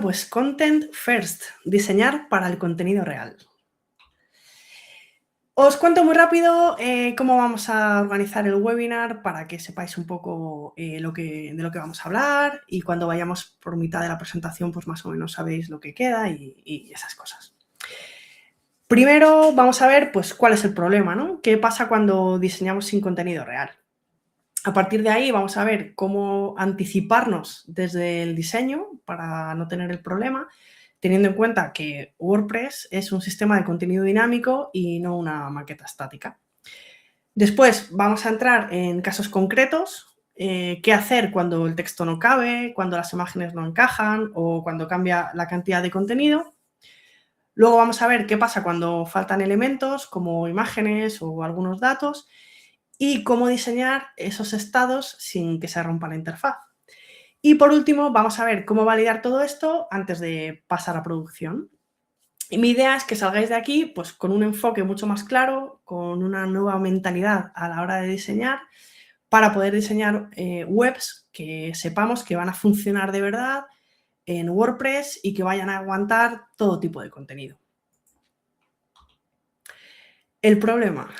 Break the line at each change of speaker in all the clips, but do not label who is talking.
Pues Content First, diseñar para el contenido real. Os cuento muy rápido cómo vamos a organizar el webinar para que sepáis un poco de lo que vamos a hablar, y cuando vayamos por mitad de la presentación, pues más o menos sabéis lo que queda y esas cosas. Primero vamos a ver pues cuál es el problema, ¿no? ¿Qué pasa cuando diseñamos sin contenido real? A partir de ahí vamos a ver cómo anticiparnos desde el diseño para no tener el problema, teniendo en cuenta que WordPress es un sistema de contenido dinámico y no una maqueta estática. Después vamos a entrar en casos concretos, qué hacer cuando el texto no cabe, cuando las imágenes no encajan o cuando cambia la cantidad de contenido. Luego vamos a ver qué pasa cuando faltan elementos como imágenes o algunos datos y cómo diseñar esos estados sin que se rompa la interfaz. Y por último, vamos a ver cómo validar todo esto antes de pasar a producción. Y mi idea es que salgáis de aquí pues, con un enfoque mucho más claro, con una nueva mentalidad a la hora de diseñar, para poder diseñar webs que sepamos que van a funcionar de verdad en WordPress y que vayan a aguantar todo tipo de contenido. El problema.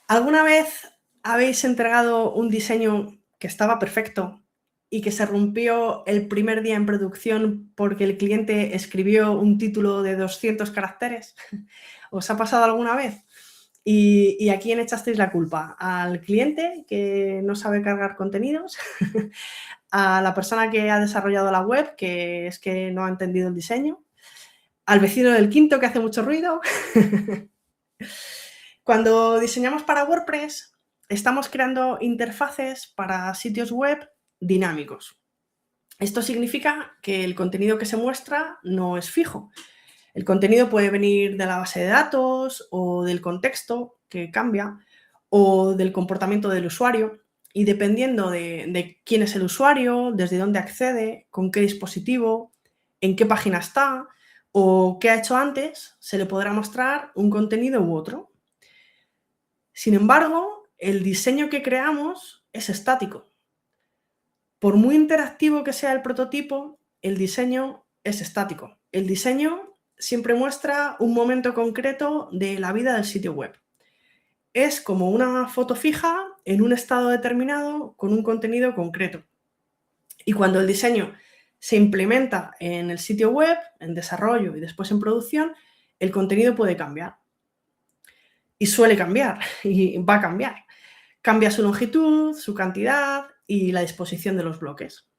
¿Alguna vez habéis entregado un diseño que estaba perfecto y que se rompió el primer día en producción porque el cliente escribió un título de 200 caracteres? ¿Os ha pasado alguna vez? ¿Y a quién echasteis la culpa? ¿Al cliente que no sabe cargar contenidos? ¿A la persona que ha desarrollado la web, que es que no ha entendido el diseño? ¿Al vecino del quinto que hace mucho ruido? Cuando diseñamos para WordPress, estamos creando interfaces para sitios web dinámicos. Esto significa que el contenido que se muestra no es fijo. El contenido puede venir de la base de datos o del contexto que cambia o del comportamiento del usuario, y dependiendo de quién es el usuario, desde dónde accede, con qué dispositivo, en qué página está o qué ha hecho antes, se le podrá mostrar un contenido u otro. Sin embargo, el diseño que creamos es estático. Por muy interactivo que sea el prototipo, el diseño es estático. El diseño siempre muestra un momento concreto de la vida del sitio web. Es como una foto fija en un estado determinado con un contenido concreto. Y cuando el diseño se implementa en el sitio web, en desarrollo y después en producción, el contenido puede cambiar. Y suele cambiar, y va a cambiar. Cambia su longitud, su cantidad y la disposición de los bloques.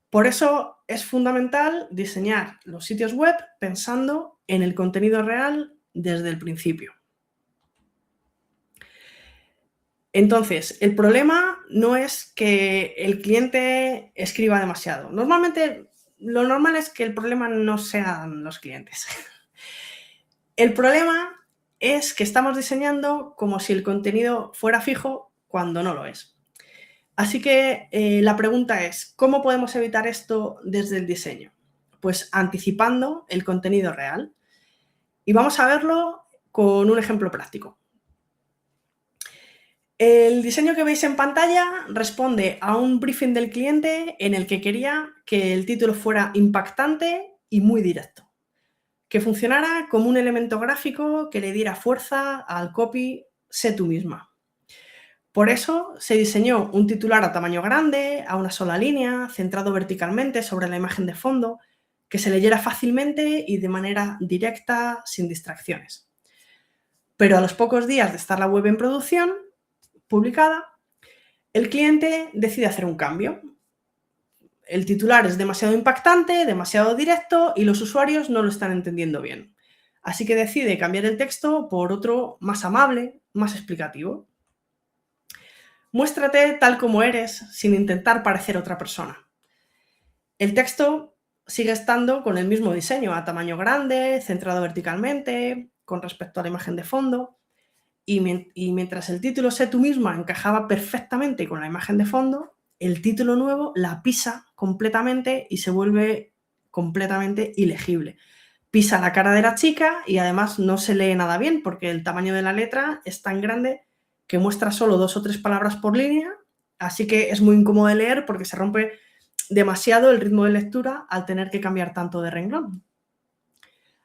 Por eso es fundamental diseñar los sitios web pensando en el contenido real desde el principio. Entonces, el problema no es que el cliente escriba demasiado. Normalmente, lo normal es que el problema no sean los clientes. El problema es que estamos diseñando como si el contenido fuera fijo cuando no lo es. Así que la pregunta es, ¿cómo podemos evitar esto desde el diseño? Pues anticipando el contenido real. Y vamos a verlo con un ejemplo práctico. El diseño que veis en pantalla responde a un briefing del cliente en el que quería que el título fuera impactante y muy directo, que funcionara como un elemento gráfico que le diera fuerza al copy "sé tú misma". Por eso se diseñó un titular a tamaño grande, a una sola línea, centrado verticalmente sobre la imagen de fondo, que se leyera fácilmente y de manera directa, sin distracciones. Pero a los pocos días de estar la web en producción, publicada, el cliente decide hacer un cambio. El titular es demasiado impactante, demasiado directo y los usuarios no lo están entendiendo bien. Así que decide cambiar el texto por otro más amable, más explicativo. Muéstrate tal como eres, sin intentar parecer otra persona. El texto sigue estando con el mismo diseño, a tamaño grande, centrado verticalmente, con respecto a la imagen de fondo. Y mientras el título "sé tú misma" encajaba perfectamente con la imagen de fondo, el título nuevo la pisa completamente y se vuelve completamente ilegible. Pisa la cara de la chica y además no se lee nada bien porque el tamaño de la letra es tan grande que muestra solo 2 o 3 palabras por línea, así que es muy incómodo de leer porque se rompe demasiado el ritmo de lectura al tener que cambiar tanto de renglón.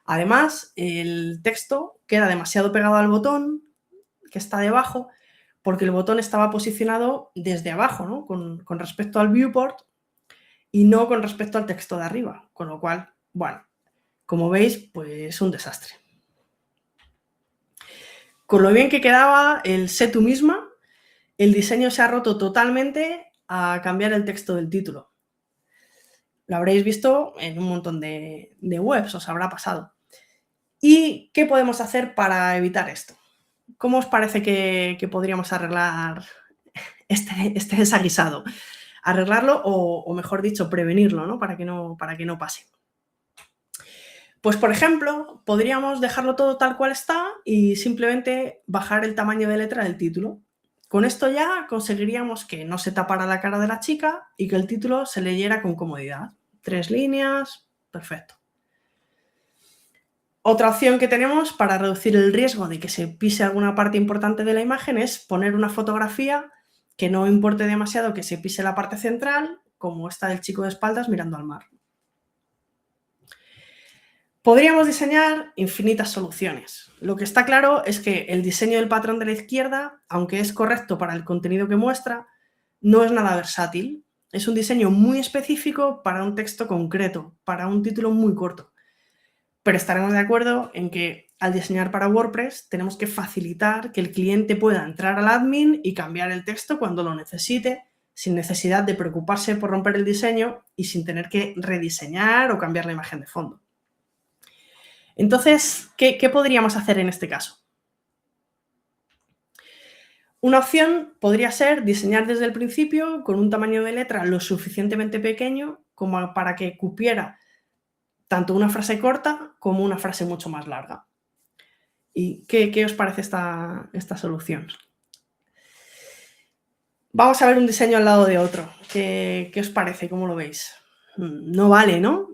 Además, el texto queda demasiado pegado al botón que está debajo, porque el botón estaba posicionado desde abajo, ¿no? con respecto al viewport y no con respecto al texto de arriba, con lo cual, bueno, como veis, pues es un desastre. Con lo bien que quedaba el sé tú misma, el diseño se ha roto totalmente a cambiar el texto del título. Lo habréis visto en un montón de webs, os habrá pasado. ¿Y qué podemos hacer para evitar esto? ¿Cómo os parece que podríamos arreglar este desaguisado? Arreglarlo o mejor dicho, prevenirlo, ¿no? Para que no pase. Pues, por ejemplo, podríamos dejarlo todo tal cual está y simplemente bajar el tamaño de letra del título. Con esto ya conseguiríamos que no se tapara la cara de la chica y que el título se leyera con comodidad. 3 líneas, perfecto. Otra opción que tenemos para reducir el riesgo de que se pise alguna parte importante de la imagen es poner una fotografía que no importe demasiado que se pise la parte central, como esta del chico de espaldas mirando al mar. Podríamos diseñar infinitas soluciones. Lo que está claro es que el diseño del patrón de la izquierda, aunque es correcto para el contenido que muestra, no es nada versátil. Es un diseño muy específico para un texto concreto, para un título muy corto. Pero estaremos de acuerdo en que al diseñar para WordPress tenemos que facilitar que el cliente pueda entrar al admin y cambiar el texto cuando lo necesite, sin necesidad de preocuparse por romper el diseño y sin tener que rediseñar o cambiar la imagen de fondo. Entonces, ¿qué podríamos hacer en este caso? Una opción podría ser diseñar desde el principio con un tamaño de letra lo suficientemente pequeño como para que cupiera tanto una frase corta como una frase mucho más larga. ¿Y qué os parece esta solución? Vamos a ver un diseño al lado de otro. ¿Qué os parece? ¿Cómo lo veis? No vale, ¿no?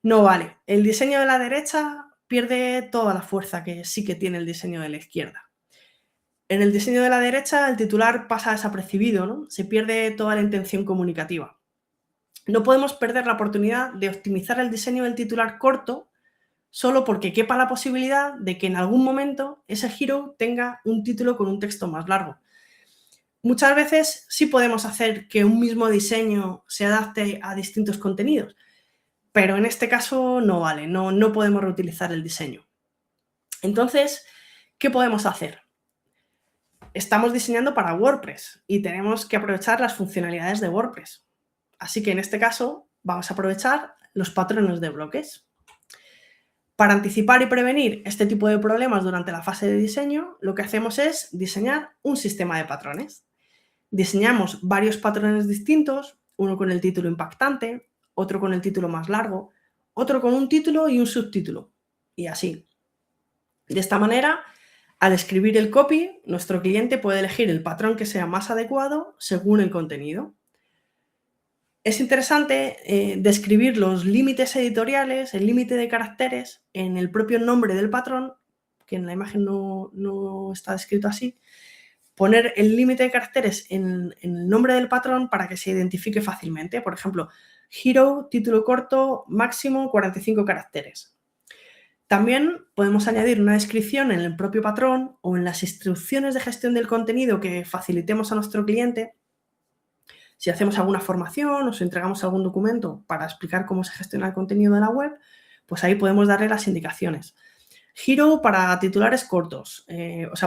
No vale. El diseño de la derecha pierde toda la fuerza que sí que tiene el diseño de la izquierda. En el diseño de la derecha el titular pasa desapercibido, ¿no? Se pierde toda la intención comunicativa. No podemos perder la oportunidad de optimizar el diseño del titular corto solo porque quepa la posibilidad de que en algún momento ese hero tenga un título con un texto más largo. Muchas veces sí podemos hacer que un mismo diseño se adapte a distintos contenidos, pero en este caso no vale, no podemos reutilizar el diseño. Entonces, ¿qué podemos hacer? Estamos diseñando para WordPress y tenemos que aprovechar las funcionalidades de WordPress. Así que en este caso vamos a aprovechar los patrones de bloques. Para anticipar y prevenir este tipo de problemas durante la fase de diseño, lo que hacemos es diseñar un sistema de patrones. Diseñamos varios patrones distintos, uno con el título impactante, otro con el título más largo, otro con un título y un subtítulo, y así. De esta manera, al escribir el copy, nuestro cliente puede elegir el patrón que sea más adecuado según el contenido. Es interesante describir los límites editoriales, el límite de caracteres en el propio nombre del patrón, que en la imagen no está descrito así. Poner el límite de caracteres en el nombre del patrón para que se identifique fácilmente. Por ejemplo, hero, título corto, máximo 45 caracteres. También podemos añadir una descripción en el propio patrón o en las instrucciones de gestión del contenido que facilitemos a nuestro cliente. Si hacemos alguna formación o si entregamos algún documento para explicar cómo se gestiona el contenido de la web, pues ahí podemos darle las indicaciones. Giro para titulares cortos,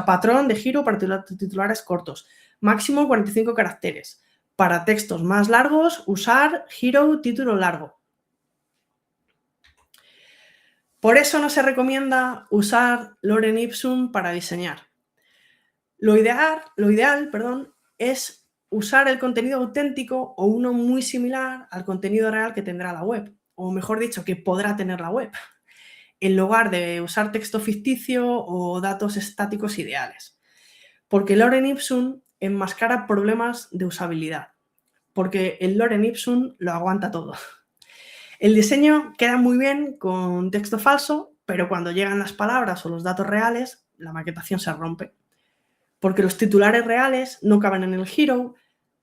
patrón de giro para titulares cortos, máximo 45 caracteres. Para textos más largos, usar giro título largo. Por eso no se recomienda usar Lorem Ipsum para diseñar. Lo ideal, es usar el contenido auténtico o uno muy similar al contenido real que tendrá la web, o mejor dicho, que podrá tener la web, en lugar de usar texto ficticio o datos estáticos ideales. Porque Lorem Ipsum enmascara problemas de usabilidad, porque el Lorem Ipsum lo aguanta todo. El diseño queda muy bien con texto falso, pero cuando llegan las palabras o los datos reales, la maquetación se rompe. Porque los titulares reales no caben en el hero,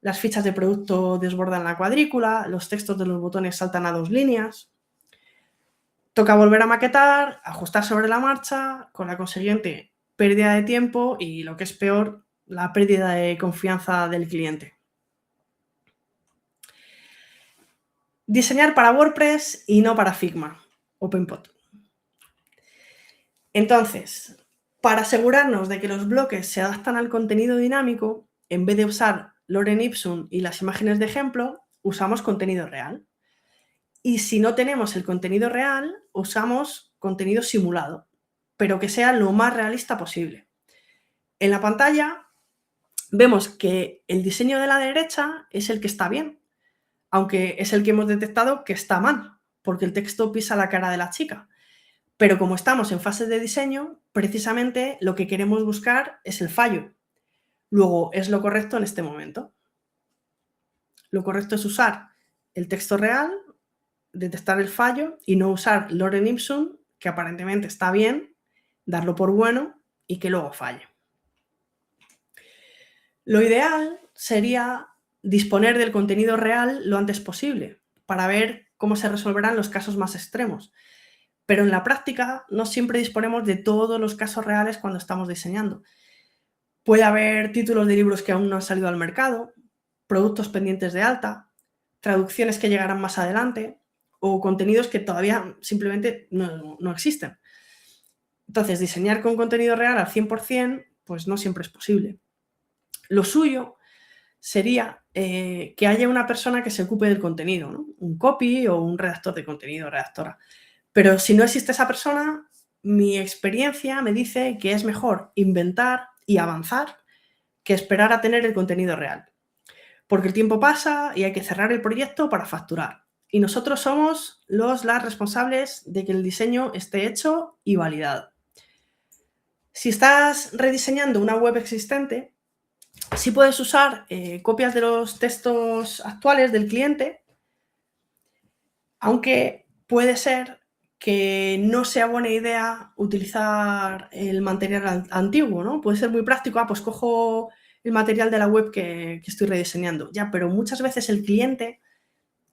las fichas de producto desbordan la cuadrícula, los textos de los botones saltan a 2 líneas. Toca volver a maquetar, ajustar sobre la marcha, con la consiguiente pérdida de tiempo y, lo que es peor, la pérdida de confianza del cliente. Diseñar para WordPress y no para Figma o Penpot. Entonces, para asegurarnos de que los bloques se adaptan al contenido dinámico, en vez de usar Lorem Ipsum y las imágenes de ejemplo, usamos contenido real. Y si no tenemos el contenido real, usamos contenido simulado, pero que sea lo más realista posible. En la pantalla vemos que el diseño de la derecha es el que está bien, aunque es el que hemos detectado que está mal, porque el texto pisa la cara de la chica. Pero como estamos en fase de diseño, precisamente lo que queremos buscar es el fallo. Luego, es lo correcto en este momento. Lo correcto es usar el texto real, detectar el fallo y no usar Lorem Ipsum, que aparentemente está bien, darlo por bueno y que luego falle. Lo ideal sería disponer del contenido real lo antes posible para ver cómo se resolverán los casos más extremos. Pero en la práctica no siempre disponemos de todos los casos reales cuando estamos diseñando. Puede haber títulos de libros que aún no han salido al mercado, productos pendientes de alta, traducciones que llegarán más adelante o contenidos que todavía simplemente no existen. Entonces, diseñar con contenido real al 100% pues no siempre es posible. Lo suyo sería que haya una persona que se ocupe del contenido, ¿no? Un copy o un redactor de contenido, redactora. Pero si no existe esa persona, mi experiencia me dice que es mejor inventar y avanzar que esperar a tener el contenido real. Porque el tiempo pasa y hay que cerrar el proyecto para facturar. Y nosotros somos las responsables de que el diseño esté hecho y validado. Si estás rediseñando una web existente, sí puedes usar copias de los textos actuales del cliente, aunque puede ser que no sea buena idea utilizar el material antiguo, ¿no? Puede ser muy práctico, pues cojo el material de la web que estoy rediseñando. Ya, pero muchas veces el cliente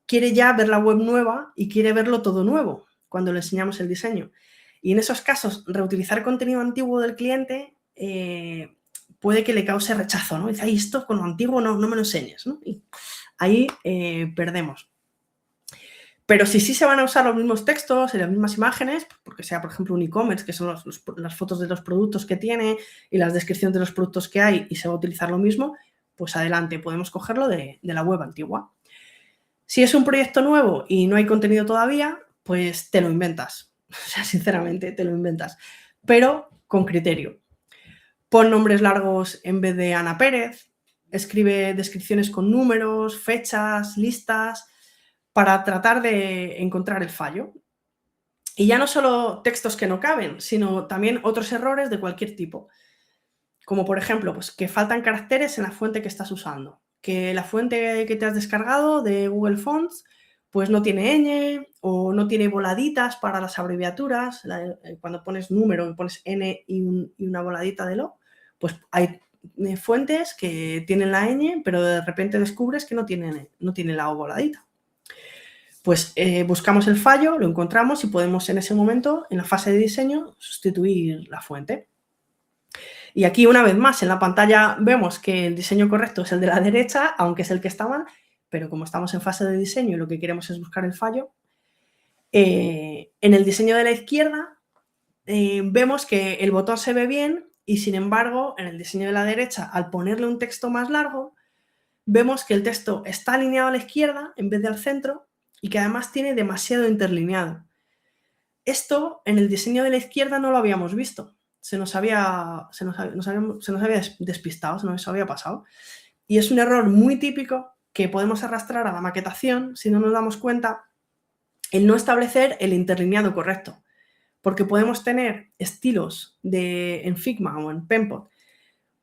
quiere ya ver la web nueva y quiere verlo todo nuevo cuando le enseñamos el diseño. Y en esos casos, reutilizar contenido antiguo del cliente puede que le cause rechazo, ¿no? Dice, ay, esto con lo antiguo no me lo enseñes, ¿no? Y ahí perdemos. Pero si sí se van a usar los mismos textos y las mismas imágenes, porque sea, por ejemplo, un e-commerce, que son las fotos de los productos que tiene y las descripciones de los productos que hay y se va a utilizar lo mismo, pues adelante, podemos cogerlo de la web antigua. Si es un proyecto nuevo y no hay contenido todavía, pues te lo inventas. O sea, sinceramente, te lo inventas. Pero con criterio. Pon nombres largos en vez de Ana Pérez, escribe descripciones con números, fechas, listas, para tratar de encontrar el fallo. Y ya no solo textos que no caben, sino también otros errores de cualquier tipo. Como por ejemplo, pues que faltan caracteres en la fuente que estás usando. Que la fuente que te has descargado de Google Fonts pues no tiene ñ o no tiene voladitas para las abreviaturas. Cuando pones número y pones n y una voladita de lo, pues hay fuentes que tienen la ñ, pero de repente descubres que no tienen la o voladita. Pues buscamos el fallo, lo encontramos y podemos en ese momento, en la fase de diseño, sustituir la fuente. Y aquí, una vez más, en la pantalla vemos que el diseño correcto es el de la derecha, aunque es el que está mal, pero como estamos en fase de diseño y lo que queremos es buscar el fallo, en el diseño de la izquierda vemos que el botón se ve bien y, sin embargo, en el diseño de la derecha, al ponerle un texto más largo, vemos que el texto está alineado a la izquierda en vez de al centro y que además tiene demasiado interlineado. Esto en el diseño de la izquierda no lo habíamos visto. Se nos había despistado, se nos había pasado. Y es un error muy típico que podemos arrastrar a la maquetación si no nos damos cuenta el no establecer el interlineado correcto. Porque podemos tener estilos en Figma o en Penpot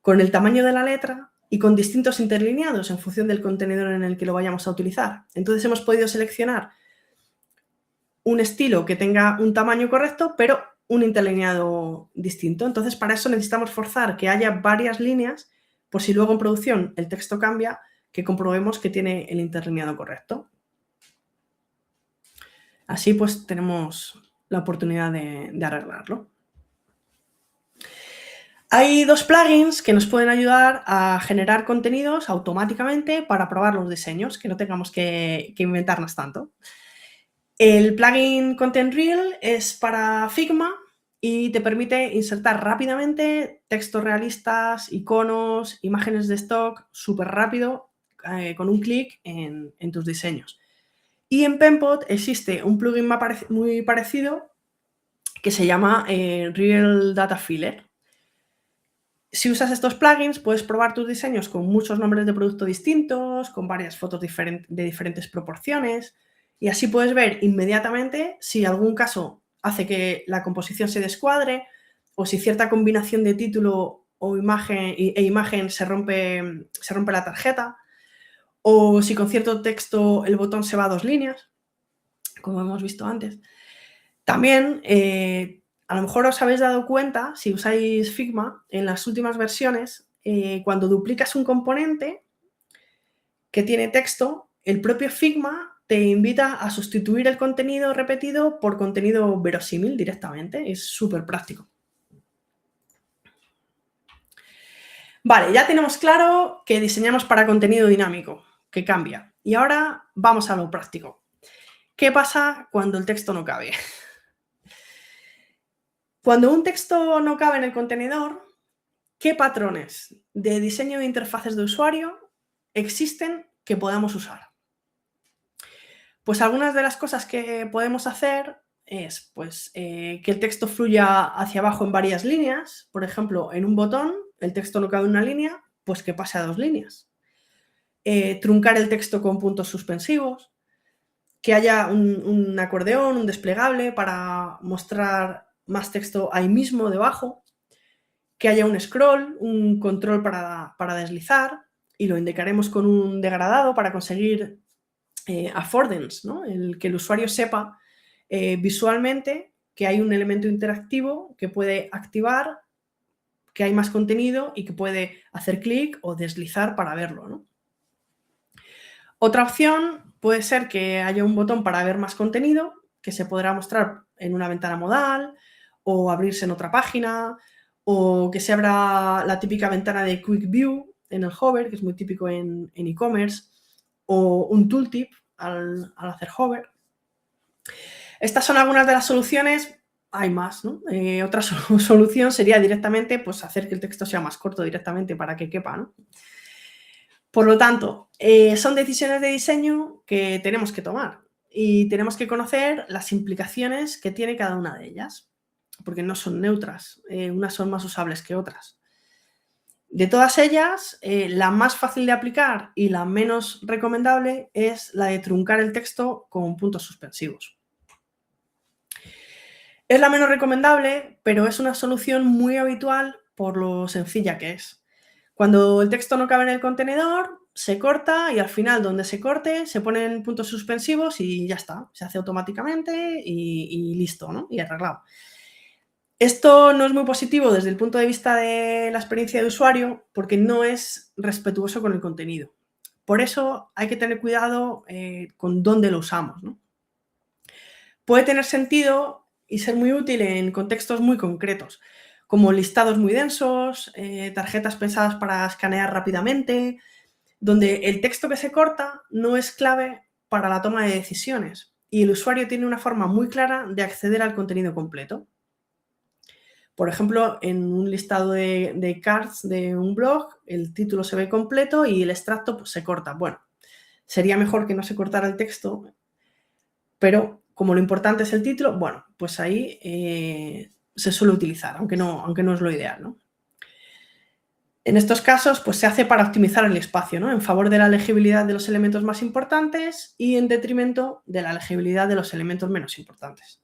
con el tamaño de la letra y con distintos interlineados en función del contenedor en el que lo vayamos a utilizar. Entonces hemos podido seleccionar un estilo que tenga un tamaño correcto, pero un interlineado distinto. Entonces, para eso necesitamos forzar que haya varias líneas, por si luego en producción el texto cambia, que comprobemos que tiene el interlineado correcto. Así pues tenemos la oportunidad de arreglarlo. Hay dos plugins que nos pueden ayudar a generar contenidos automáticamente para probar los diseños, que no tengamos que inventarnos tanto. El plugin Content Reel es para Figma y te permite insertar rápidamente textos realistas, iconos, imágenes de stock, súper rápido, con un clic en tus diseños. Y en Penpot existe un plugin muy parecido que se llama Real Data Filler. Si usas estos plugins, puedes probar tus diseños con muchos nombres de producto distintos, con varias fotos de diferentes proporciones, y así puedes ver inmediatamente si algún caso hace que la composición se descuadre o si cierta combinación de título o imagen se rompe la tarjeta, o si con cierto texto el botón se va a 2 líneas, como hemos visto antes. También, a lo mejor os habéis dado cuenta, si usáis Figma, en las últimas versiones, cuando duplicas un componente que tiene texto, el propio Figma te invita a sustituir el contenido repetido por contenido verosímil directamente. Es súper práctico. Vale, ya tenemos claro que diseñamos para contenido dinámico, que cambia. Y ahora vamos a lo práctico. ¿Qué pasa cuando el texto no cabe? Cuando un texto no cabe en el contenedor, ¿qué patrones de diseño de interfaces de usuario existen que podamos usar? Pues algunas de las cosas que podemos hacer es que el texto fluya hacia abajo en varias líneas. Por ejemplo, en un botón el texto no cabe en una línea, pues que pase a 2 líneas. Truncar el texto con puntos suspensivos. Que haya un acordeón, un desplegable para mostrar más texto ahí mismo debajo. Que haya un scroll, un control para deslizar, y lo indicaremos con un degradado para conseguir affordance, ¿no? Que el usuario sepa visualmente que hay un elemento interactivo que puede activar, que hay más contenido y que puede hacer clic o deslizar para verlo, ¿no? Otra opción puede ser que haya un botón para ver más contenido que se podrá mostrar en una ventana modal o abrirse en otra página, o que se abra la típica ventana de Quick View en el hover, que es muy típico en e-commerce, o un tooltip al hacer hover. Estas son algunas de las soluciones, hay más, ¿no? Otra solución sería directamente pues, hacer que el texto sea más corto directamente para que quepa, ¿no? Por lo tanto, son decisiones de diseño que tenemos que tomar y tenemos que conocer las implicaciones que tiene cada una de ellas, porque no son neutras, unas son más usables que otras. De todas ellas, la más fácil de aplicar y la menos recomendable es la de truncar el texto con puntos suspensivos. Es la menos recomendable, pero es una solución muy habitual por lo sencilla que es. Cuando el texto no cabe en el contenedor, se corta y al final donde se corte se ponen puntos suspensivos y ya está, se hace automáticamente y listo, ¿no? Y arreglado. Esto no es muy positivo desde el punto de vista de la experiencia de usuario porque no es respetuoso con el contenido. Por eso hay que tener cuidado con dónde lo usamos, ¿no? Puede tener sentido y ser muy útil en contextos muy concretos, como listados muy densos, tarjetas pensadas para escanear rápidamente, donde el texto que se corta no es clave para la toma de decisiones y el usuario tiene una forma muy clara de acceder al contenido completo. Por ejemplo, en un listado de cards de un blog, el título se ve completo y el extracto pues, se corta. Bueno, sería mejor que no se cortara el texto, pero como lo importante es el título, bueno, pues ahí se suele utilizar, aunque no es lo ideal, ¿no? En estos casos, pues se hace para optimizar el espacio, ¿no? En favor de la legibilidad de los elementos más importantes y en detrimento de la legibilidad de los elementos menos importantes.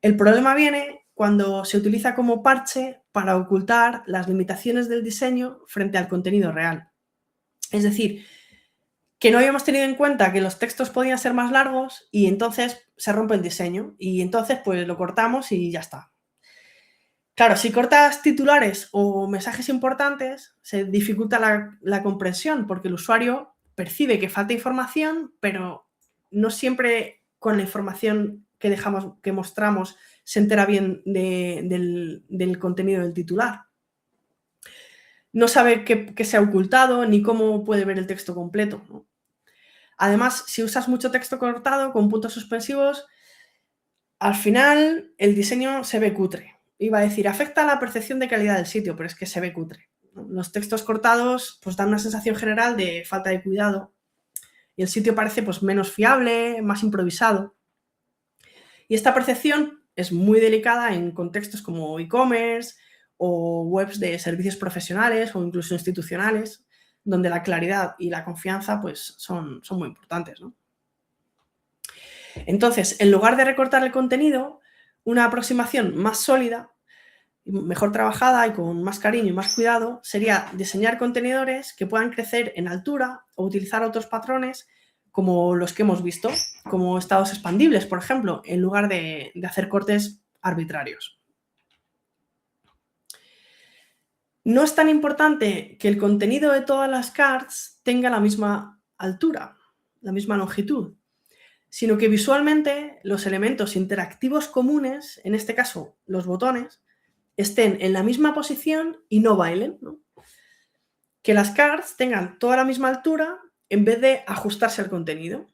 El problema viene cuando se utiliza como parche para ocultar las limitaciones del diseño frente al contenido real. Es decir, que no habíamos tenido en cuenta que los textos podían ser más largos y entonces se rompe el diseño y entonces pues lo cortamos y ya está. Claro, si cortas titulares o mensajes importantes, se dificulta la comprensión porque el usuario percibe que falta información, pero no siempre con la información que mostramos se entera bien del contenido del titular. No sabe qué se ha ocultado ni cómo puede ver el texto completo, ¿no? Además, si usas mucho texto cortado con puntos suspensivos, al final el diseño se ve cutre. Iba a decir, afecta a la percepción de calidad del sitio, pero es que se ve cutre, ¿no? Los textos cortados pues dan una sensación general de falta de cuidado y el sitio parece pues menos fiable, más improvisado. Y esta percepción es muy delicada en contextos como e-commerce o webs de servicios profesionales o incluso institucionales, donde la claridad y la confianza pues son muy importantes, ¿no? Entonces, en lugar de recortar el contenido, una aproximación más sólida, mejor trabajada y con más cariño y más cuidado sería diseñar contenedores que puedan crecer en altura o utilizar otros patrones como los que hemos visto, como estados expandibles, por ejemplo, en lugar de hacer cortes arbitrarios. No es tan importante que el contenido de todas las cards tenga la misma altura, la misma longitud, sino que visualmente los elementos interactivos comunes, en este caso los botones, estén en la misma posición y no bailen, ¿no? Que las cards tengan toda la misma altura en vez de ajustarse al contenido.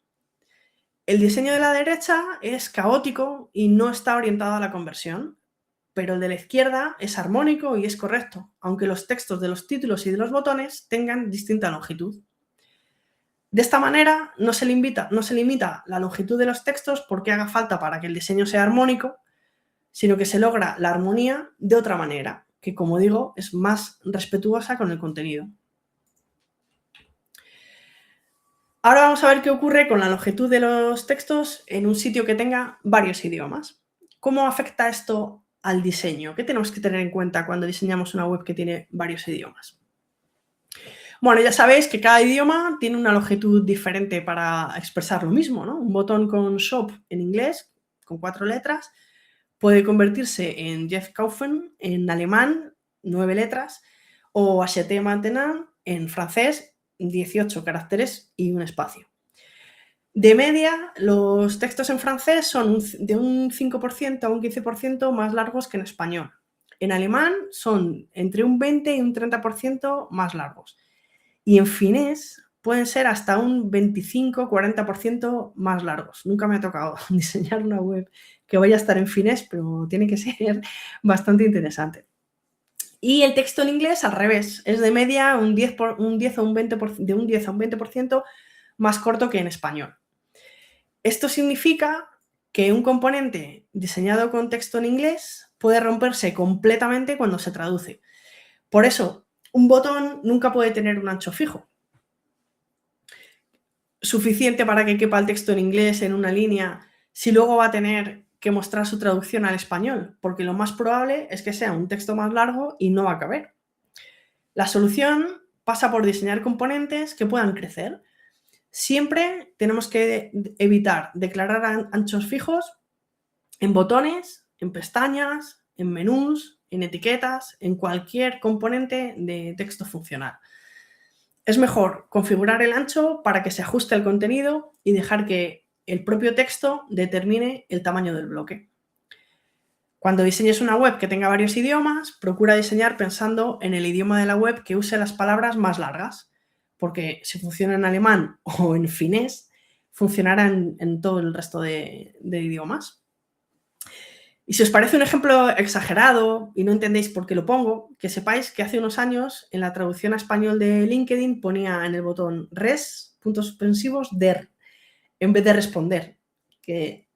El diseño de la derecha es caótico y no está orientado a la conversión, pero el de la izquierda es armónico y es correcto, aunque los textos de los títulos y de los botones tengan distinta longitud. De esta manera no se limita la longitud de los textos porque haga falta para que el diseño sea armónico, sino que se logra la armonía de otra manera, que como digo, es más respetuosa con el contenido. Ahora vamos a ver qué ocurre con la longitud de los textos en un sitio que tenga varios idiomas. ¿Cómo afecta esto al diseño? ¿Qué tenemos que tener en cuenta cuando diseñamos una web que tiene varios idiomas? Bueno, ya sabéis que cada idioma tiene una longitud diferente para expresar lo mismo, ¿no? Un botón con shop en inglés, con 4 letras, puede convertirse en Jeff Kaufen en alemán, 9 letras, o Acheté Maintenant en francés, 18 caracteres y un espacio. De media, los textos en francés son de un 5% a un 15% más largos que en español. En alemán son entre un 20 y un 30% más largos. Y en finés pueden ser hasta un 25-40% más largos. Nunca me ha tocado diseñar una web que vaya a estar en finés, pero tiene que ser bastante interesante. Y el texto en inglés al revés, es de media un 10 o un 20% más corto que en español. Esto significa que un componente diseñado con texto en inglés puede romperse completamente cuando se traduce. Por eso, un botón nunca puede tener un ancho fijo, suficiente para que quepa el texto en inglés en una línea, si luego va a tener que mostrar su traducción al español, porque lo más probable es que sea un texto más largo y no va a caber. La solución pasa por diseñar componentes que puedan crecer. Siempre tenemos que evitar declarar anchos fijos en botones, en pestañas, en menús, en etiquetas, en cualquier componente de texto funcional. Es mejor configurar el ancho para que se ajuste al contenido y dejar que el propio texto determine el tamaño del bloque. Cuando diseñes una web que tenga varios idiomas, procura diseñar pensando en el idioma de la web que use las palabras más largas, porque si funciona en alemán o en finés, funcionará en todo el resto de idiomas. Y si os parece un ejemplo exagerado y no entendéis por qué lo pongo, que sepáis que hace unos años en la traducción a español de LinkedIn ponía en el botón res, puntos suspensivos, der, en vez de responder, que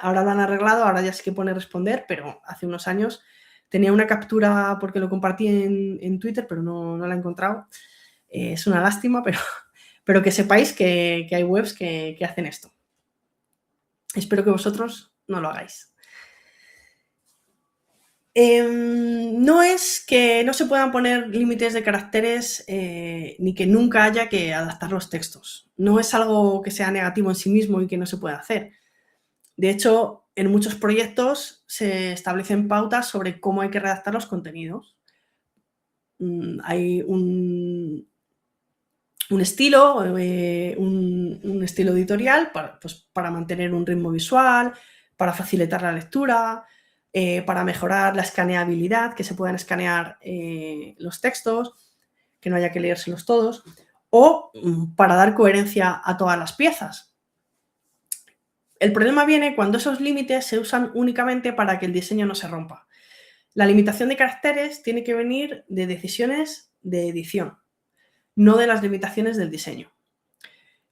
ahora lo han arreglado, ahora ya sí que pone responder, pero hace unos años tenía una captura porque lo compartí en Twitter, pero no la he encontrado. Es una lástima, pero que sepáis que hay webs que hacen esto. Espero que vosotros no lo hagáis. No es que no se puedan poner límites de caracteres ni que nunca haya que adaptar los textos. No es algo que sea negativo en sí mismo y que no se pueda hacer. De hecho, en muchos proyectos se establecen pautas sobre cómo hay que redactar los contenidos. Hay un estilo, un estilo editorial para mantener un ritmo visual, para facilitar la lectura, para mejorar la escaneabilidad, que se puedan escanear los textos, que no haya que leérselos todos, o para dar coherencia a todas las piezas. El problema viene cuando esos límites se usan únicamente para que el diseño no se rompa. La limitación de caracteres tiene que venir de decisiones de edición, no de las limitaciones del diseño.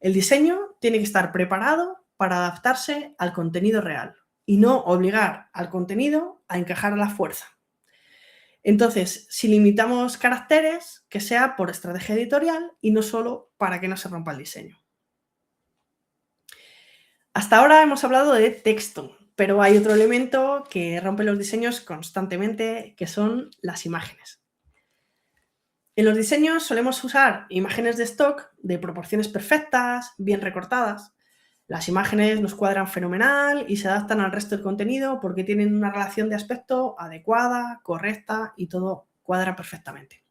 El diseño tiene que estar preparado para adaptarse al contenido real y no obligar al contenido a encajar a la fuerza. Entonces, si limitamos caracteres, que sea por estrategia editorial y no solo para que no se rompa el diseño. Hasta ahora hemos hablado de texto, pero hay otro elemento que rompe los diseños constantemente, que son las imágenes. En los diseños solemos usar imágenes de stock de proporciones perfectas, bien recortadas. Las imágenes nos cuadran fenomenal y se adaptan al resto del contenido porque tienen una relación de aspecto adecuada, correcta y todo cuadra perfectamente.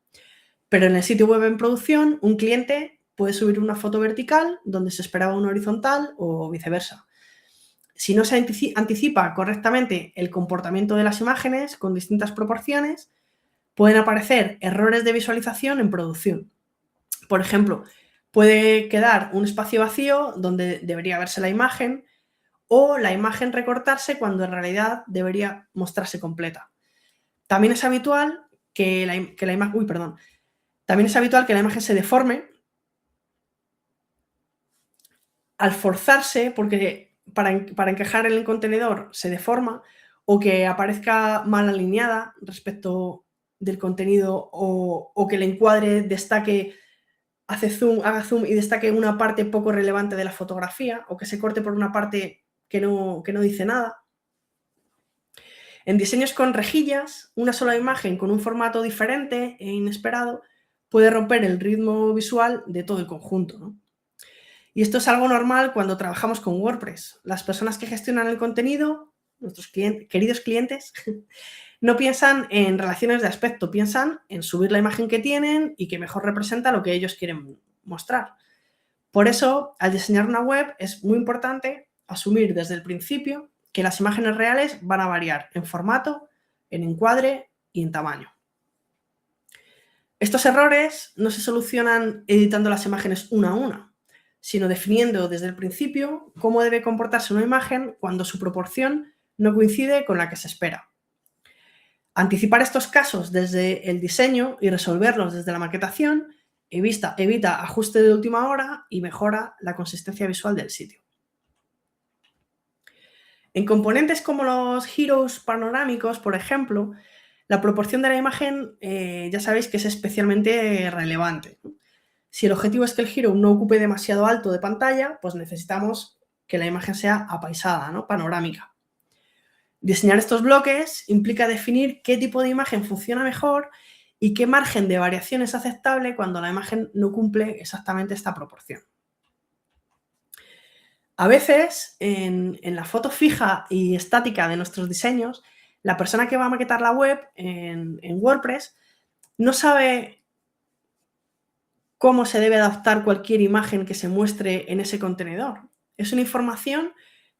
Pero en el sitio web en producción, un cliente puede subir una foto vertical donde se esperaba una horizontal o viceversa. Si no se anticipa correctamente el comportamiento de las imágenes con distintas proporciones, pueden aparecer errores de visualización en producción. Por ejemplo, puede quedar un espacio vacío donde debería verse la imagen o la imagen recortarse cuando en realidad debería mostrarse completa. También es habitual que la imagen se deforme al forzarse, porque para encajar en el contenedor se deforma, o que aparezca mal alineada respecto del contenido, o que el encuadre destaque, haga zoom y destaque una parte poco relevante de la fotografía, o que se corte por una parte que no dice nada. En diseños con rejillas, una sola imagen con un formato diferente e inesperado puede romper el ritmo visual de todo el conjunto, ¿no? Y esto es algo normal cuando trabajamos con WordPress. Las personas que gestionan el contenido, nuestros queridos clientes, no piensan en relaciones de aspecto, piensan en subir la imagen que tienen y que mejor representa lo que ellos quieren mostrar. Por eso, al diseñar una web es muy importante asumir desde el principio que las imágenes reales van a variar en formato, en encuadre y en tamaño. Estos errores no se solucionan editando las imágenes una a una, sino definiendo desde el principio cómo debe comportarse una imagen cuando su proporción no coincide con la que se espera. Anticipar estos casos desde el diseño y resolverlos desde la maquetación evita ajuste de última hora y mejora la consistencia visual del sitio. En componentes como los heroes panorámicos, por ejemplo, la proporción de la imagen ya sabéis que es especialmente relevante. Si el objetivo es que el hero no ocupe demasiado alto de pantalla, pues necesitamos que la imagen sea apaisada, ¿no? Panorámica. Diseñar estos bloques implica definir qué tipo de imagen funciona mejor y qué margen de variación es aceptable cuando la imagen no cumple exactamente esta proporción. A veces, en la foto fija y estática de nuestros diseños, la persona que va a maquetar la web en WordPress no sabe cómo se debe adaptar cualquier imagen que se muestre en ese contenedor. Es una información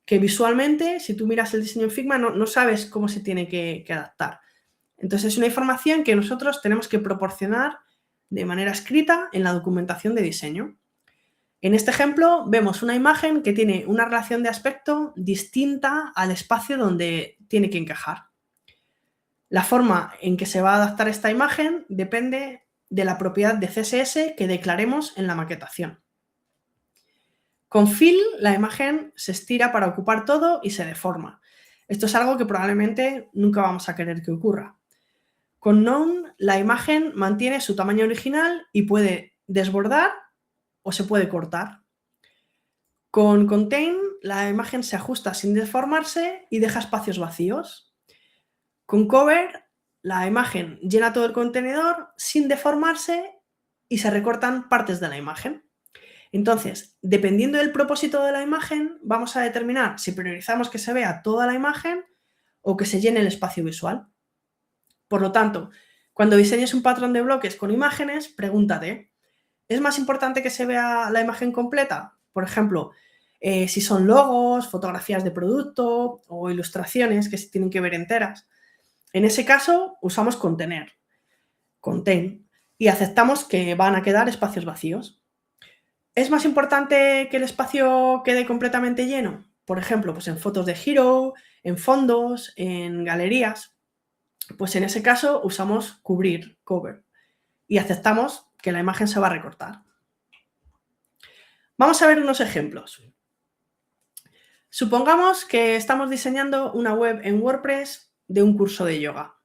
que visualmente, si tú miras el diseño en Figma, no sabes cómo se tiene que adaptar. Entonces, es una información que nosotros tenemos que proporcionar de manera escrita en la documentación de diseño. En este ejemplo vemos una imagen que tiene una relación de aspecto distinta al espacio donde tiene que encajar. La forma en que se va a adaptar esta imagen depende de la propiedad de CSS que declaremos en la maquetación. Con fill, la imagen se estira para ocupar todo y se deforma. Esto es algo que probablemente nunca vamos a querer que ocurra. Con none, la imagen mantiene su tamaño original y puede desbordar o se puede cortar. Con contain, la imagen se ajusta sin deformarse y deja espacios vacíos. Con cover, la imagen llena todo el contenedor sin deformarse y se recortan partes de la imagen. Entonces, dependiendo del propósito de la imagen, vamos a determinar si priorizamos que se vea toda la imagen o que se llene el espacio visual. Por lo tanto, cuando diseñes un patrón de bloques con imágenes, pregúntate, ¿es más importante que se vea la imagen completa? Por ejemplo, si son logos, fotografías de producto o ilustraciones que se tienen que ver enteras. En ese caso, usamos contener, contain, y aceptamos que van a quedar espacios vacíos. ¿Es más importante que el espacio quede completamente lleno? Por ejemplo, pues en fotos de Hero, en fondos, en galerías. Pues en ese caso usamos cubrir, cover, y aceptamos que la imagen se va a recortar. Vamos a ver unos ejemplos. Supongamos que estamos diseñando una web en WordPress de un curso de yoga.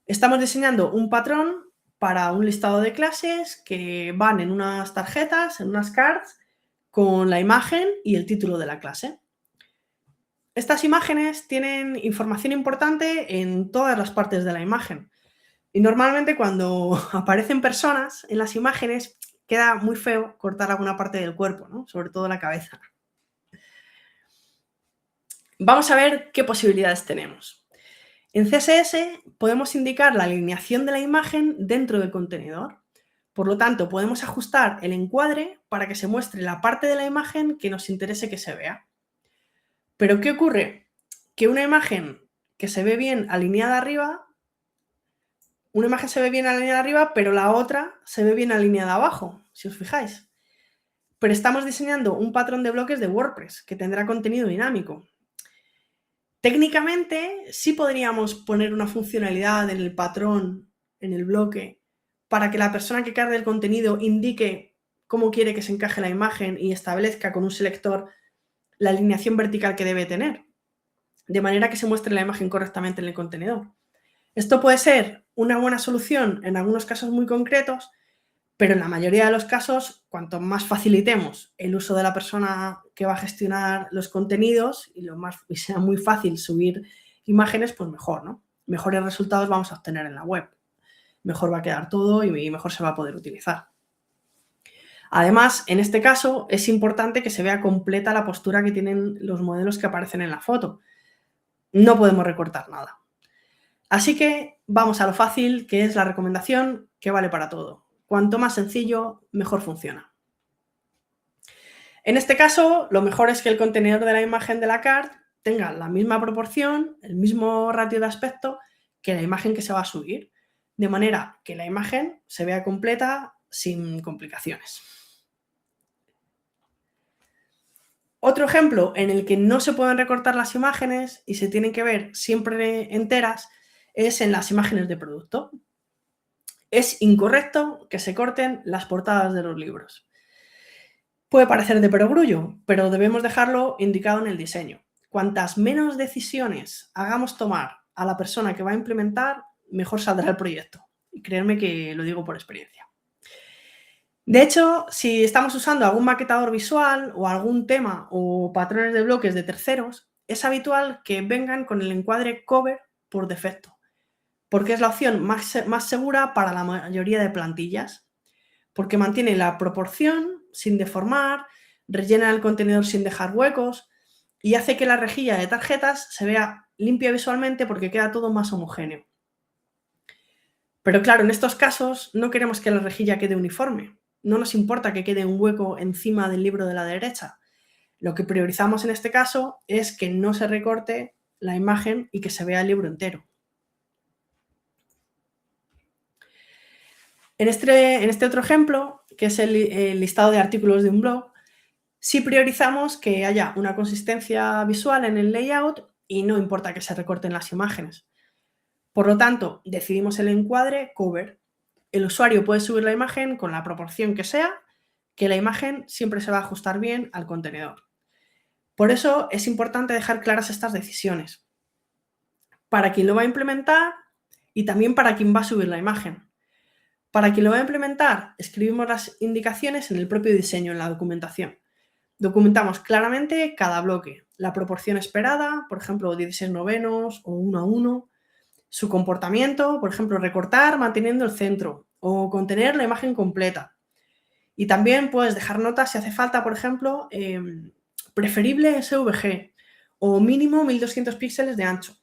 Estamos diseñando un patrón para un listado de clases que van en unas tarjetas, en unas cards, con la imagen y el título de la clase. Estas imágenes tienen información importante en todas las partes de la imagen. Y normalmente cuando aparecen personas en las imágenes queda muy feo cortar alguna parte del cuerpo, ¿no? Sobre todo la cabeza. Vamos a ver qué posibilidades tenemos. En CSS podemos indicar la alineación de la imagen dentro del contenedor. Por lo tanto, podemos ajustar el encuadre para que se muestre la parte de la imagen que nos interese que se vea. Pero ¿qué ocurre? Que una imagen que se ve bien alineada arriba, pero la otra se ve bien alineada abajo, si os fijáis. Pero estamos diseñando un patrón de bloques de WordPress que tendrá contenido dinámico. Técnicamente, sí podríamos poner una funcionalidad en el patrón, en el bloque, para que la persona que cargue el contenido indique cómo quiere que se encaje la imagen y establezca con un selector la alineación vertical que debe tener, de manera que se muestre la imagen correctamente en el contenedor. Esto puede ser una buena solución en algunos casos muy concretos, pero en la mayoría de los casos, cuanto más facilitemos el uso de la persona que va a gestionar los contenidos y sea muy fácil subir imágenes, pues mejor, ¿no? Mejores resultados vamos a obtener en la web. Mejor va a quedar todo y mejor se va a poder utilizar. Además, en este caso, es importante que se vea completa la postura que tienen los modelos que aparecen en la foto. No podemos recortar nada. Así que vamos a lo fácil, que es la recomendación que vale para todo. Cuanto más sencillo, mejor funciona. En este caso, lo mejor es que el contenedor de la imagen de la card tenga la misma proporción, el mismo ratio de aspecto que la imagen que se va a subir, de manera que la imagen se vea completa sin complicaciones. Otro ejemplo en el que no se pueden recortar las imágenes y se tienen que ver siempre enteras es en las imágenes de producto. Es incorrecto que se corten las portadas de los libros. Puede parecer de perogrullo, pero debemos dejarlo indicado en el diseño. Cuantas menos decisiones hagamos tomar a la persona que va a implementar, mejor saldrá el proyecto. Y créanme que lo digo por experiencia. De hecho, si estamos usando algún maquetador visual o algún tema o patrones de bloques de terceros, es habitual que vengan con el encuadre cover por defecto, porque es la opción más segura para la mayoría de plantillas, porque mantiene la proporción sin deformar, rellena el contenedor sin dejar huecos y hace que la rejilla de tarjetas se vea limpia visualmente porque queda todo más homogéneo. Pero claro, en estos casos no queremos que la rejilla quede uniforme. No nos importa que quede un hueco encima del libro de la derecha. Lo que priorizamos en este caso es que no se recorte la imagen y que se vea el libro entero. En este otro ejemplo, que es el listado de artículos de un blog, sí priorizamos que haya una consistencia visual en el layout y no importa que se recorten las imágenes. Por lo tanto, decidimos el encuadre cover. El usuario puede subir la imagen con la proporción que sea, que la imagen siempre se va a ajustar bien al contenedor. Por eso es importante dejar claras estas decisiones, para quien lo va a implementar y también para quien va a subir la imagen. Para quien lo va a implementar, escribimos las indicaciones en el propio diseño, en la documentación. Documentamos claramente cada bloque, la proporción esperada, por ejemplo, 16/9 o 1:1, su comportamiento, por ejemplo, recortar manteniendo el centro o contener la imagen completa. Y también puedes dejar notas si hace falta, por ejemplo, preferible SVG o mínimo 1200 píxeles de ancho.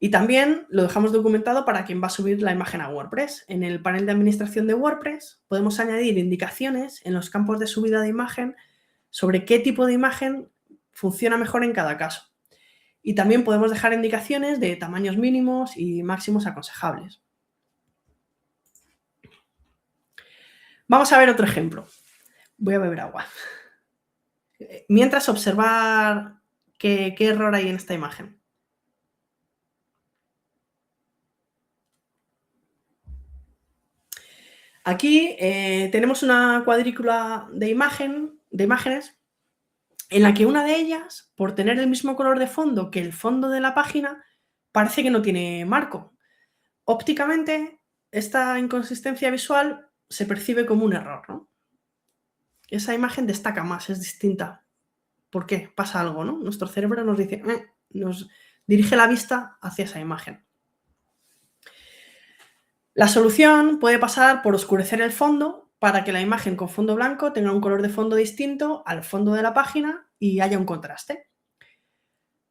Y también lo dejamos documentado para quien va a subir la imagen a WordPress. En el panel de administración de WordPress podemos añadir indicaciones en los campos de subida de imagen sobre qué tipo de imagen funciona mejor en cada caso. Y también podemos dejar indicaciones de tamaños mínimos y máximos aconsejables. Vamos a ver otro ejemplo. Voy a beber agua. Mientras, observar qué error hay en esta imagen. Aquí tenemos una cuadrícula de imágenes en la que una de ellas, por tener el mismo color de fondo que el fondo de la página, parece que no tiene marco. Ópticamente, esta inconsistencia visual se percibe como un error, ¿no? Esa imagen destaca más, es distinta. ¿Por qué? Pasa algo, ¿no? Nuestro cerebro nos dice, nos dirige la vista hacia esa imagen. La solución puede pasar por oscurecer el fondo para que la imagen con fondo blanco tenga un color de fondo distinto al fondo de la página y haya un contraste.